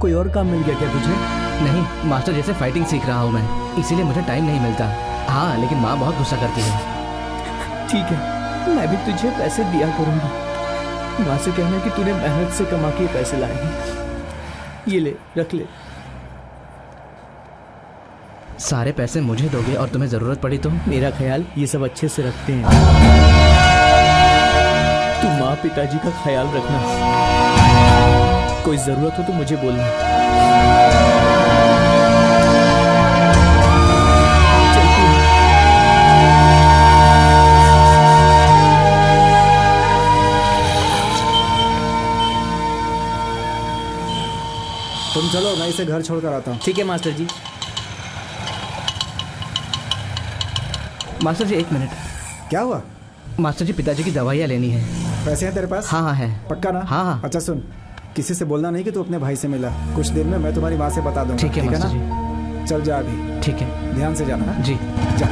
कोई और काम मिल गया क्या तुझे? नहीं, मास्टर जैसे फाइटिंग सीख रहा हूँ मैं, इसीलिए मुझे टाइम नहीं मिलता। हाँ, लेकिन माँ बहुत गुस्सा करती है। ठीक है, मैं भी तुझे पैसे दिया करूंगी। माँ से कहना कि तूने मेहनत से कमा के पैसे लाए हैं। ये ले, रख ले। सारे पैसे मुझे दोगे और तुम्हें जरूरत पड़ी तो? मेरा ख्याल ये सब अच्छे से रखते हैं। तू माँ पिताजी का ख्याल रखना। कोई जरूरत हो तो मुझे बोलना। तुम चलो, मैं इसे घर छोड़कर आता हूँ। ठीक है मास्टर जी। मास्टर जी एक मिनट। क्या हुआ? मास्टर जी, पिताजी की दवाइयाँ लेनी है। पैसे हैं तेरे पास? हाँ हाँ है। पक्का ना? हाँ हाँ। अच्छा सुन, किसी से बोलना नहीं कि तू अपने भाई से मिला। कुछ देर में मैं तुम्हारी माँ से बता दूंगा। ठीक है मास्टर जी। ना? चल जा अभी। ठीक है, ध्यान से जाना। जी जा।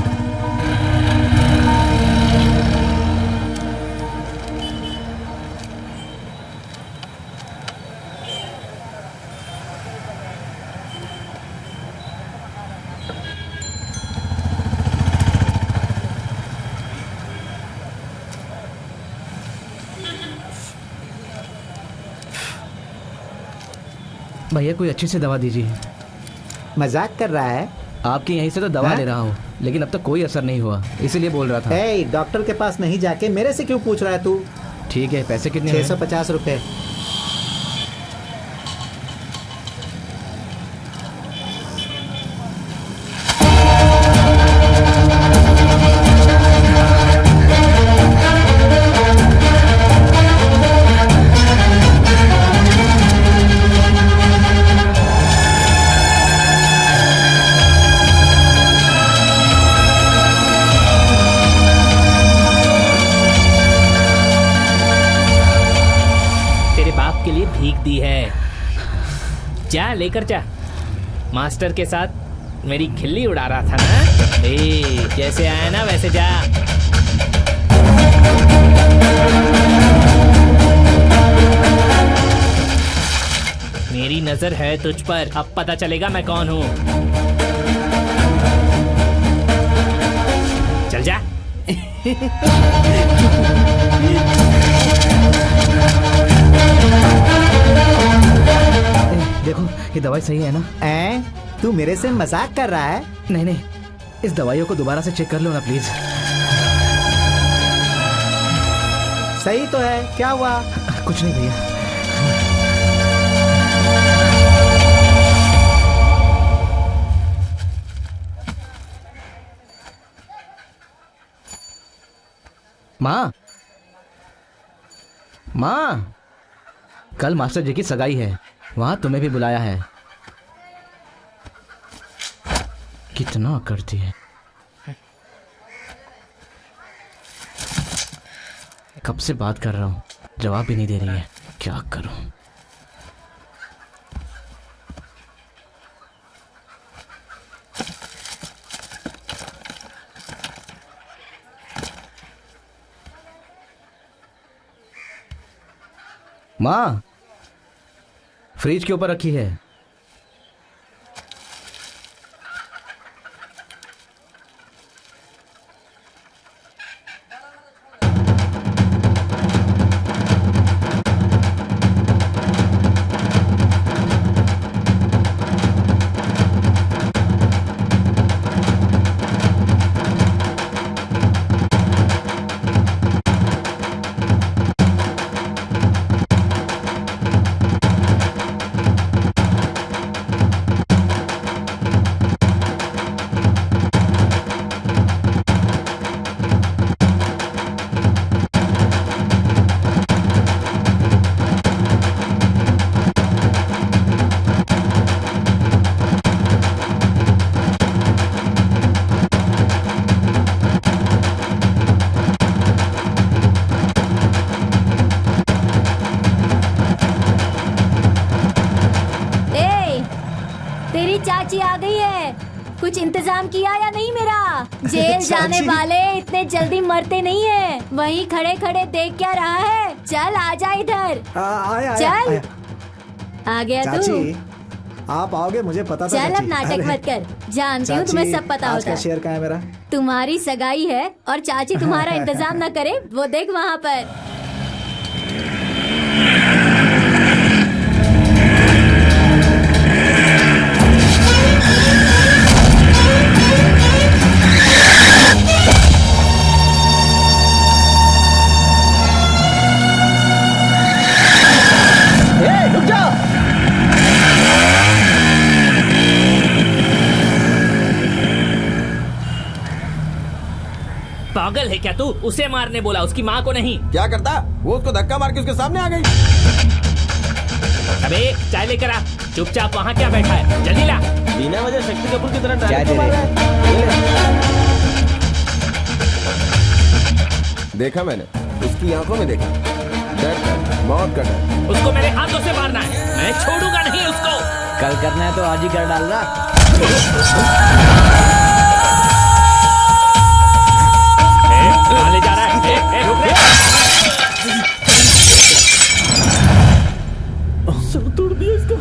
भैया कोई अच्छी सी दवा दीजिए। मजाक कर रहा है? आपके यहीं से तो दवा ले रहा हूँ, लेकिन अब तक कोई असर नहीं हुआ, इसीलिए बोल रहा था। ए, डॉक्टर के पास नहीं जाके मेरे से क्यों पूछ रहा है तू? ठीक है, पैसे कितने? 650 रुपए। जा लेकर जा। मास्टर के साथ मेरी खिल्ली उड़ा रहा था ना। जैसे आया ना वैसे जा। मेरी नजर है तुझ पर, अब पता चलेगा मैं कौन हूँ। चल जा। देखो ये दवाई सही है ना? तू मेरे से मजाक कर रहा है? नहीं नहीं, इस दवाइयों को दोबारा से चेक कर लो ना प्लीज। सही तो है, क्या हुआ? कुछ नहीं भैया। माँ, माँ, कल मास्टर जी की सगाई है, वहां तुम्हें भी बुलाया है। कितना करती है। कब से बात कर रहा हूँ, जवाब भी नहीं दे रही है, क्या करूं? माँ, फ्रिज के ऊपर रखी है। चाची आ गई है। कुछ इंतजाम किया या नहीं मेरा? जेल जाने वाले इतने जल्दी मरते नहीं है। वहीं खड़े खड़े देख क्या रहा है? चल आजा इधर। चल आ गया तू। आप आओगे मुझे पता था। चल अब नाटक मत कर, जानती हूँ तुम्हें सब पता होता है। शेयर कहाँ है मेरा? तुम्हारी सगाई है और चाची तुम्हारा इंतजाम न करे, वो देख वहाँ पर। पागल है क्या तू? उसे मारने बोला, उसकी माँ को नहीं। क्या करता? वो उसको धक्का मार के उसके सामने आ गई। अबे चाय लेकर आ। चुपचाप वहाँ क्या बैठा है? जल्दी ला। बिना वजह शक्ति कपूर की तरह चाय दे देखा मैंने, उसकी आंखों में देखा डर, मौत का डर। उसको मेरे हाथों से मारना है, मैं छोड़ूंगा नहीं उसको। कल करना है तो आज ही कर डालना। कहाँ ले जा रहा है? रुक रे। सर तोड़ दिया इसका।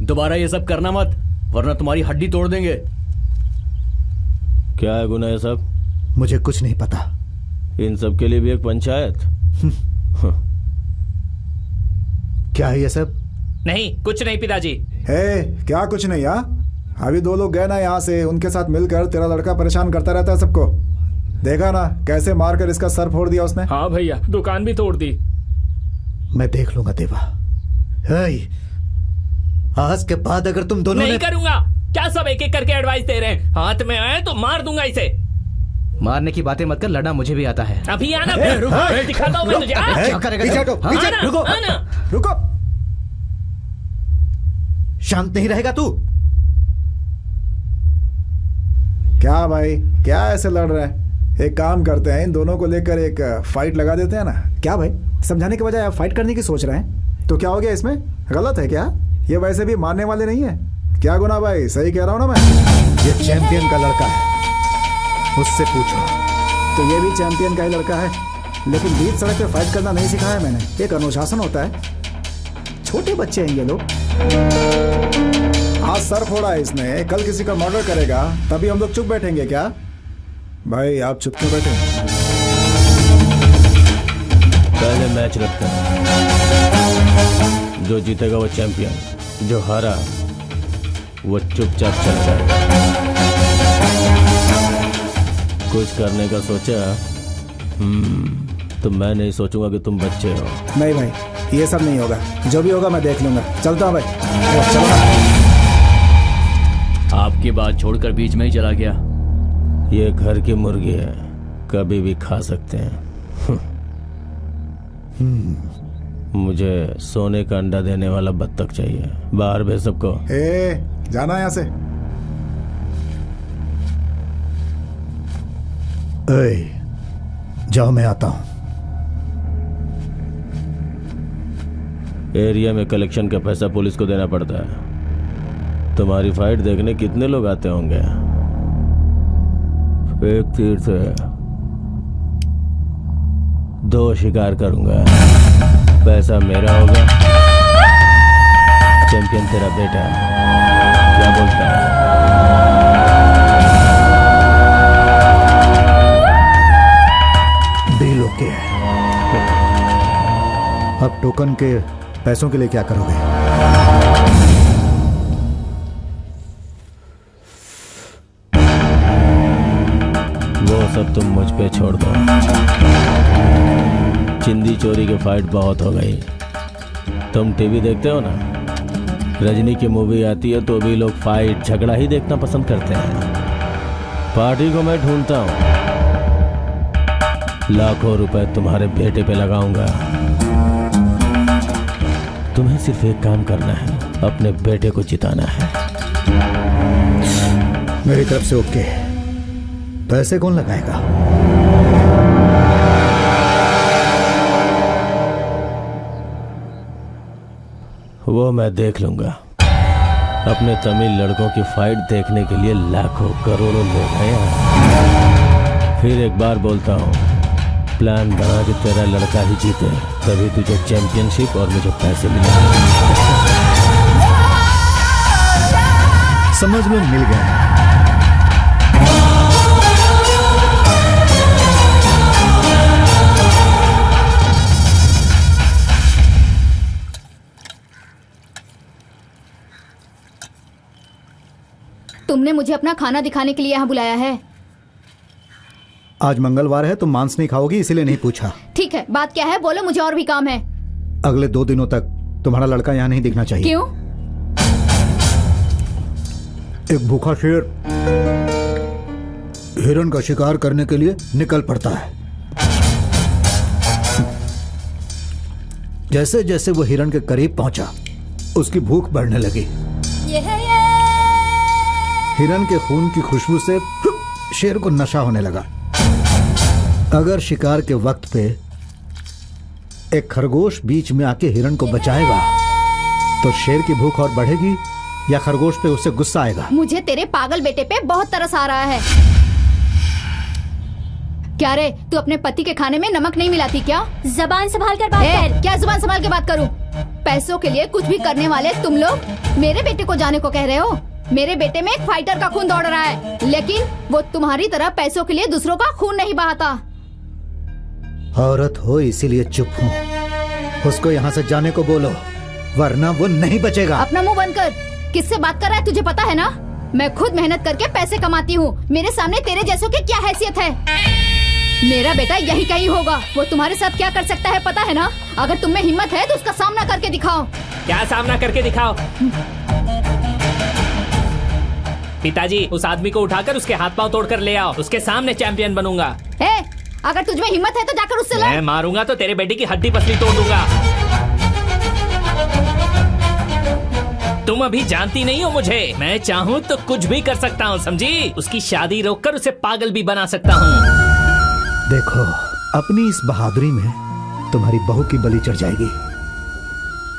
दोबारा ये सब करना मत, वरना तुम्हारी हड्डी तोड़ देंगे। क्या है गुना ये सब? मुझे कुछ नहीं पता। इन सब के लिए भी एक पंचायत? क्या है ये सब? नहीं कुछ नहीं पिताजी। क्या कुछ नहीं? अभी 2 लोग गए ना यहाँ से, उनके साथ मिलकर तेरा लड़का परेशान करता रहता है सबको। देखा ना कैसे मारकर इसका सर फोड़ दिया उसने। हाँ भैया, दुकान भी तोड़ दी। मैं देख लूंगा देवा। आज के बाद अगर तुम दोनों नहीं करूंगा। क्या सब एक एक करके एडवाइस दे रहे हैं? हाथ में आए तो मार दूंगा इसे। मारने की बातें मत कर, लड़ना मुझे भी आता है। अभी आना, दिखाता हूं मैं तुझे। क्या करेगा? पीछे हटो, पीछे रुको, रुको। शांत नहीं रहेगा तू? क्या भाई, क्या ऐसे लड़ रहे हैं? एक काम करते हैं, इन दोनों को लेकर एक फाइट लगा देते हैं ना। क्या भाई, समझाने के बजाय आप फाइट करने की सोच रहे हैं? तो क्या हो गया इसमें? गलत है क्या? ये वैसे भी मारने वाले नहीं है। क्या गुना भाई, सही कह रहा हूं ना मैं? ये चैंपियन का लड़का है, उससे पूछो। तो ये भी चैंपियन का ही लड़का है, लेकिन बीच सड़क पे फाइट करना नहीं सिखाया मैंने। एक अनुशासन होता है। छोटे बच्चे हैं ये लोग। आज सर फोड़ा है इसने, कल किसी का मर्डर करेगा, तभी हम लोग चुप बैठेंगे क्या? भाई आप चुप क्यों बैठे? पहले मैच रखते हैं, जो जीतेगा वो चैंपियन, जो हारा वो चुपचाप चल जाएगा। कुछ करने का सोचा? तो मैं नहीं सोचूंगा कि तुम बच्चे हो। नहीं भाई, ये सब नहीं होगा। जो भी होगा मैं देख लूंगा। चलता हूँ भाई। चलो। आपकी बात छोड़कर बीच में ही चला गया। ये घर की मुर्गी है, कभी भी खा सकते हैं। मुझे सोने का अंडा देने वाला बत्तख चाहिए। बाहर भेज सबको। जाना यहाँ से। जाओ, मैं आता हूं। एरिया में कलेक्शन का पैसा पुलिस को देना पड़ता है। तुम्हारी फाइट देखने कितने लोग आते होंगे? एक तीर से 2 शिकार करूंगा। पैसा मेरा होगा, चैंपियन तेरा बेटा। क्या बोलता है? डील ओके है। अब टोकन के पैसों के लिए क्या करोगे? वो सब तुम मुझ पे छोड़ दो। चिंदी चोरी की फाइट बहुत हो गई। तुम टीवी देखते हो ना? रजनी की मूवी आती है तो भी लोग फाइट झगड़ा ही देखना पसंद करते हैं। पार्टी को मैं ढूंढता हूँ, लाखों रुपए तुम्हारे बेटे पे लगाऊंगा। तुम्हें सिर्फ एक काम करना है, अपने बेटे को जिताना है। मेरी तरफ से ओके। पैसे कौन लगाएगा? वो मैं देख लूंगा। अपने तमिल लड़कों की फाइट देखने के लिए लाखों करोड़ों लोग हैं। फिर एक बार बोलता हूँ, प्लान बना कि तेरा लड़का ही जीते, तभी तुझे चैंपियनशिप और मुझे पैसे मिलेंगे। समझ में मिल गया। तुमने मुझे अपना खाना दिखाने के लिए यहाँ बुलाया है। आज मंगलवार है, तुम मांस नहीं खाओगी, इसीलिए नहीं पूछा। ठीक है, बात क्या है बोलो, मुझे और भी काम है। अगले 2 दिनों तक तुम्हारा लड़का यहाँ नहीं दिखना चाहिए। क्यों? एक भूखा शेर हिरन का शिकार करने के लिए निकल पड़ता है। जैसे जैसे वो हिरन के करीब पहुंचा, उसकी भूख बढ़ने लगी। हिरन के खून की खुशबू से शेर को नशा होने लगा। अगर शिकार के वक्त पे एक खरगोश बीच में आके हिरन को बचाएगा तो शेर की भूख और बढ़ेगी या खरगोश पे उससे गुस्सा आएगा? मुझे तेरे पागल बेटे पे बहुत तरस आ रहा है। क्या रे, तू अपने पति के खाने में नमक नहीं मिलाती क्या? जबान संभाल कर बात कर। क्या जुबान संभाल के बात करूं? पैसों के लिए कुछ भी करने वाले तुम लोग मेरे बेटे को जाने को कह रहे हो। मेरे बेटे में एक फाइटर का खून दौड़ रहा है, लेकिन वो तुम्हारी तरह पैसों के लिए दूसरों का खून नहीं बहाता। औरत हो इसीलिए चुप हूँ। उसको यहाँ से जाने को बोलो, वरना वो नहीं बचेगा। अपना मुंह बंद कर। किससे बात कर रहा है तुझे पता है ना? मैं खुद मेहनत करके पैसे कमाती हूँ। मेरे सामने तेरे जैसों की क्या हैसियत है? मेरा बेटा यही कहीं होगा। वो तुम्हारे साथ क्या कर सकता है पता है ना? अगर तुम में हिम्मत है तो उसका सामना करके दिखाओ। क्या सामना करके दिखाओ? पिताजी, उस आदमी को उठाकर उसके हाथ पांव तोड़कर ले आओ, उसके सामने चैंपियन बनूंगा। अगर तुझ में हिम्मत है तो जाकर उससे लड़। मैं मारूंगा तो तेरे बेटे की हड्डी पसली तोड़ दूंगा। तुम अभी जानती नहीं हो मुझे, मैं चाहूँ तो कुछ भी कर सकता हूँ, समझी? उसकी शादी रोककर उसे पागल भी बना सकता हूँ। देखो, अपनी इस बहादुरी में तुम्हारी बहू की बलि चढ़ जाएगी।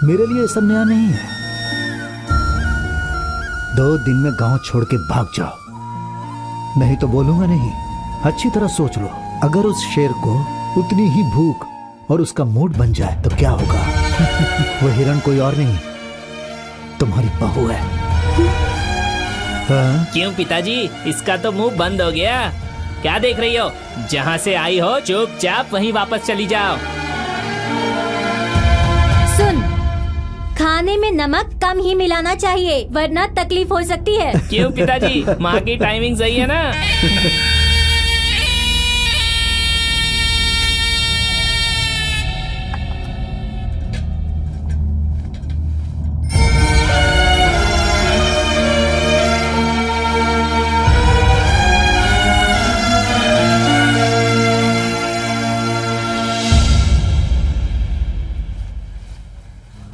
मेरे लिए सब नया नहीं है। 2 दिन में गांव छोड़ के भाग जाओ, नहीं तो बोलूंगा नहीं। अच्छी तरह सोच लो, अगर उस शेर को उतनी ही भूख और उसका मूड बन जाए तो क्या होगा? वो हिरण कोई और नहीं, तुम्हारी बहू है। हाँ? क्यों पिताजी, इसका तो मुंह बंद हो गया। क्या देख रही हो? जहाँ से आई हो चुपचाप वहीं वापस चली जाओ। सुन, खाने में नमक कम ही मिलाना चाहिए, वरना तकलीफ हो सकती है। क्यों पिताजी, माँ की टाइमिंग सही है ना?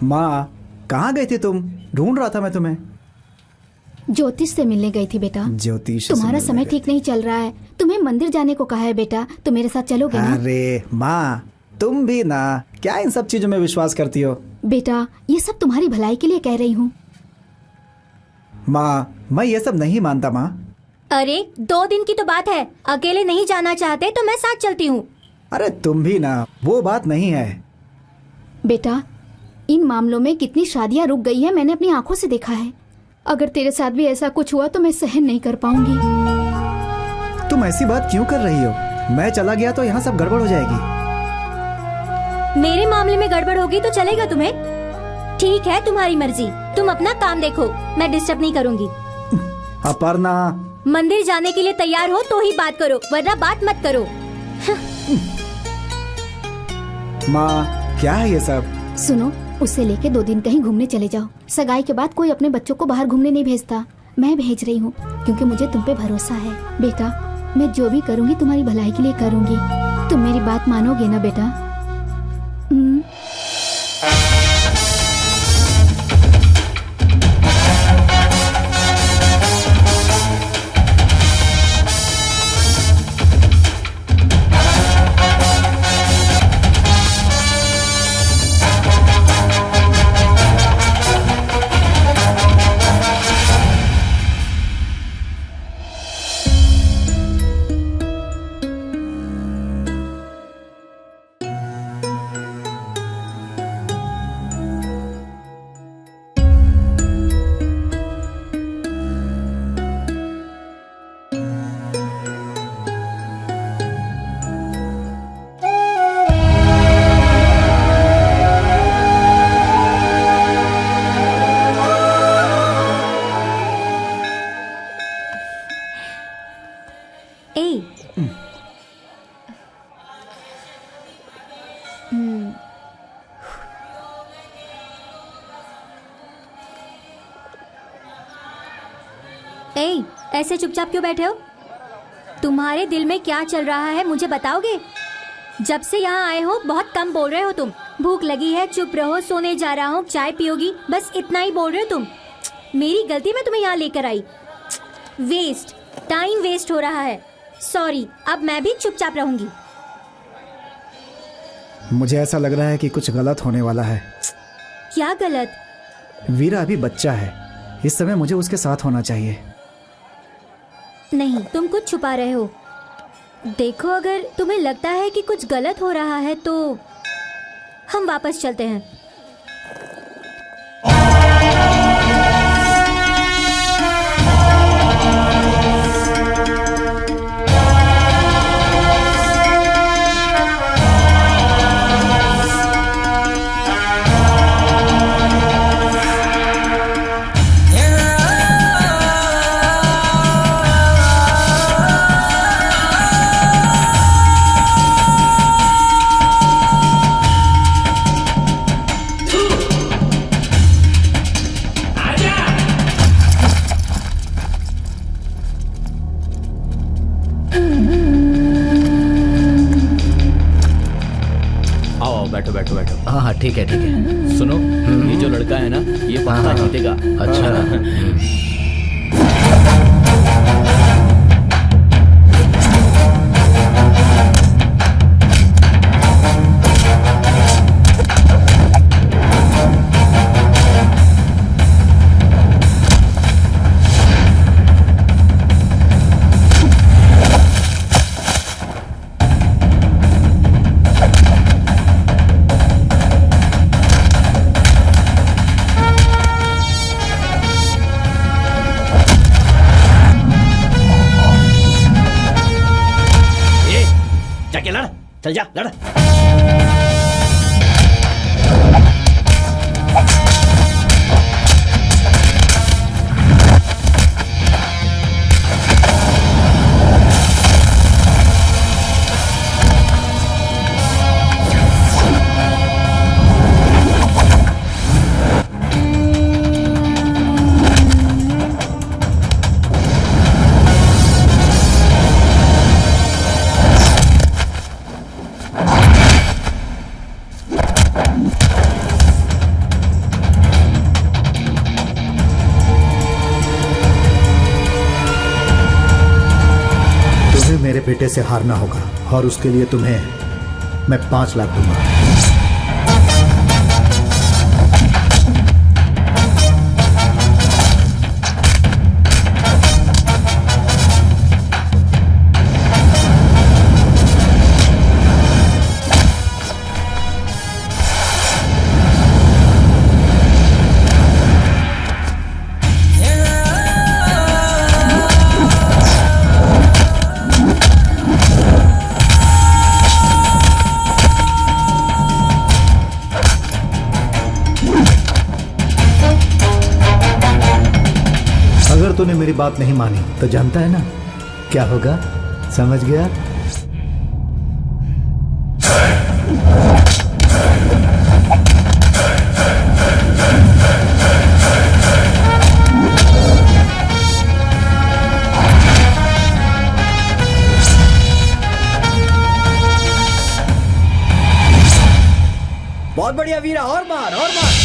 माँ, कहाँ गई थी तुम? ढूंढ रहा था मैं तुम्हें। ज्योतिष से मिलने गई थी बेटा। ज्योतिष? तुम्हारा समय ठीक नहीं चल रहा है, तुम्हें मंदिर जाने को कहा है बेटा। तुम मेरे साथ चलोगे ना? अरे माँ, तुम भी ना, क्या इन सब चीजों में विश्वास करती हो? बेटा, ये सब तुम्हारी भलाई के लिए कह रही हूँ। माँ, मैं ये सब नहीं मानता माँ। अरे 2 दिन की तो बात है, अकेले नहीं जाना चाहते तो मैं साथ चलती हूँ। अरे तुम भी ना, वो बात नहीं है। बेटा, इन मामलों में कितनी शादियां रुक गई है, मैंने अपनी आंखों से देखा है। अगर तेरे साथ भी ऐसा कुछ हुआ तो मैं सहन नहीं कर पाऊंगी। तुम ऐसी बात क्यों कर रही हो? मैं चला गया तो यहाँ सब गड़बड़ हो जाएगी। मेरे मामले में गड़बड़ होगी तो चलेगा तुम्हें? ठीक है, तुम्हारी मर्जी, तुम अपना काम देखो, मैं डिस्टर्ब नहीं करूंगी। अपर्णा, मंदिर जाने के लिए तैयार हो तो ही बात करो, वरना बात मत करो। माँ, क्या है ये सब? सुनो, उसे लेके 2 दिन कहीं घूमने चले जाओ। सगाई के बाद कोई अपने बच्चों को बाहर घूमने नहीं भेजता, मैं भेज रही हूँ क्योंकि मुझे तुम पे भरोसा है। बेटा, मैं जो भी करूँगी तुम्हारी भलाई के लिए करूँगी। तुम मेरी बात मानोगे ना बेटा? ऐसे चुपचाप क्यों बैठे हो? तुम्हारे दिल में क्या चल रहा है मुझे बताओगे? जब से यहाँ आए हो बहुत कम बोल रहे हो तुम। भूख लगी है, चुप रहो, सोने जा रहा हूँ, चाय पियोगी, बस इतना ही बोल रहे हो तुम। मेरी गलती में तुम्हें यहाँ लेकर आई। वेस्ट, टाइम वेस्ट हो रहा है। सॉरी, अब मैं भी चुपचाप रहूंगी। मुझे ऐसा लग रहा है कि कुछ गलत होने वाला है। क्या गलत? वीरा अभी बच्चा है, इस समय मुझे उसके साथ होना चाहिए। नहीं, तुम कुछ छुपा रहे हो। देखो, अगर तुम्हें लगता है कि कुछ गलत हो रहा है तो हम वापस चलते हैं। ठीक है। सुनो, ये जो लड़का है ना, ये पक्का जीतेगा। अच्छा। चल जा लड़। मेरे बेटे से हारना होगा और उसके लिए तुम्हें मैं 5 लाख दूंगा। अगर तूने मेरी बात नहीं मानी तो जानता है ना क्या होगा, समझ गया? बहुत बढ़िया वीरा, और मार और मार।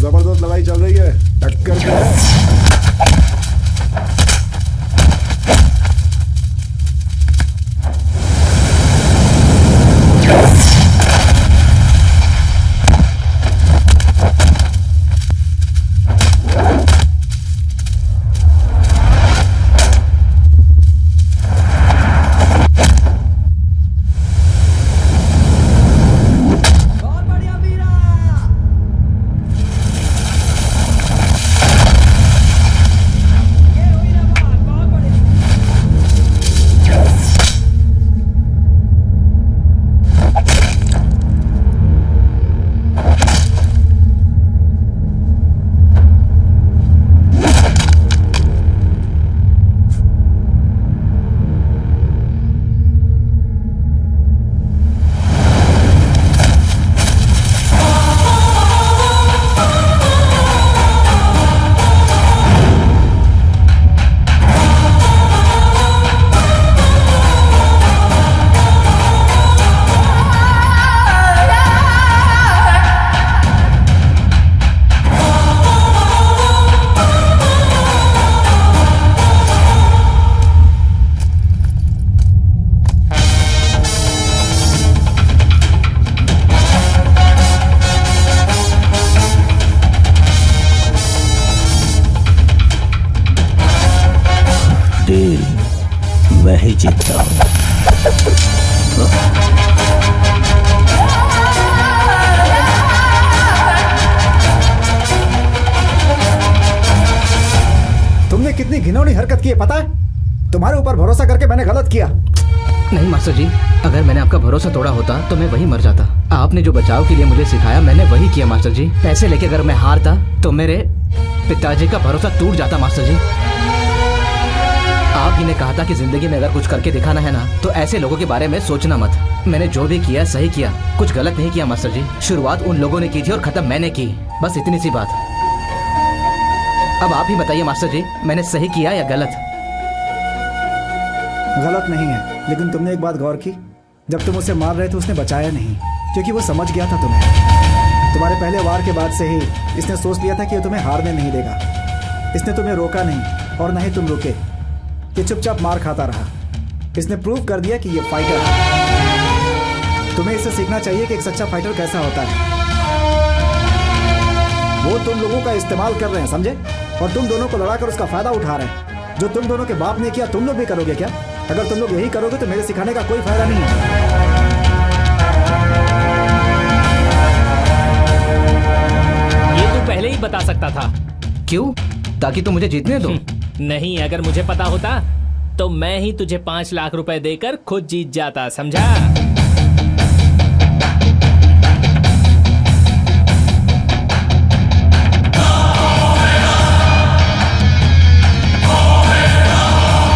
जबरदस्त लड़ाई चल रही है, टक्कर क्या है? ही जीतता हूँ। तुमने कितनी घिनौनी हरकत की है पता है? तुम्हारे ऊपर भरोसा करके मैंने गलत किया। नहीं मास्टर जी, अगर मैंने आपका भरोसा तोड़ा होता तो मैं वही मर जाता। आपने जो बचाव के लिए मुझे सिखाया मैंने वही किया मास्टर जी। पैसे लेके अगर मैं हारता तो मेरे पिताजी का भरोसा टूट जाता मास्टर जी। आप ही ने कहा था कि जिंदगी में अगर कुछ करके दिखाना है ना तो ऐसे लोगों के बारे में सोचना मत। मैंने जो भी किया सही किया, कुछ गलत नहीं किया मास्टर जी। शुरुआत उन लोगों ने की थी और खत्म मैंने की, बस इतनी सी बात। अब आप ही बताइए मास्टर जी, मैंने सही किया या गलत? गलत नहीं है, लेकिन तुमने एक बात गौर की, जब तुम उसे मार रहे थे उसने बचाया नहीं, क्योंकि वो समझ गया था तुम्हें। तुम्हारे पहले वार के बाद से ही इसने सोच लिया था कि ये तुम्हें हारने नहीं देगा। इसने तुम्हें रोका नहीं और न ही तुम रुके। ये चुपचाप मार खाता रहा। इसने प्रूव कर दिया कि ये फाइटर है। तुम्हें इससे सीखना चाहिए कि एक सच्चा फाइटर कैसा होता है। वो तुम लोगों का इस्तेमाल कर रहे हैं, समझे? और तुम दोनों को लड़ाकर उसका फायदा उठा रहे हैं। जो तुम दोनों के बाप ने किया तुम लोग भी करोगे क्या? अगर तुम लोग यही करोगे तो मेरे सिखाने का कोई फायदा नहीं है। ये तू पहले ही बता सकता था। क्यों? ताकि तुम मुझे जीतने दो। नहीं, अगर मुझे पता होता तो मैं ही तुझे 5 लाख रुपए देकर खुद जीत जाता, समझा?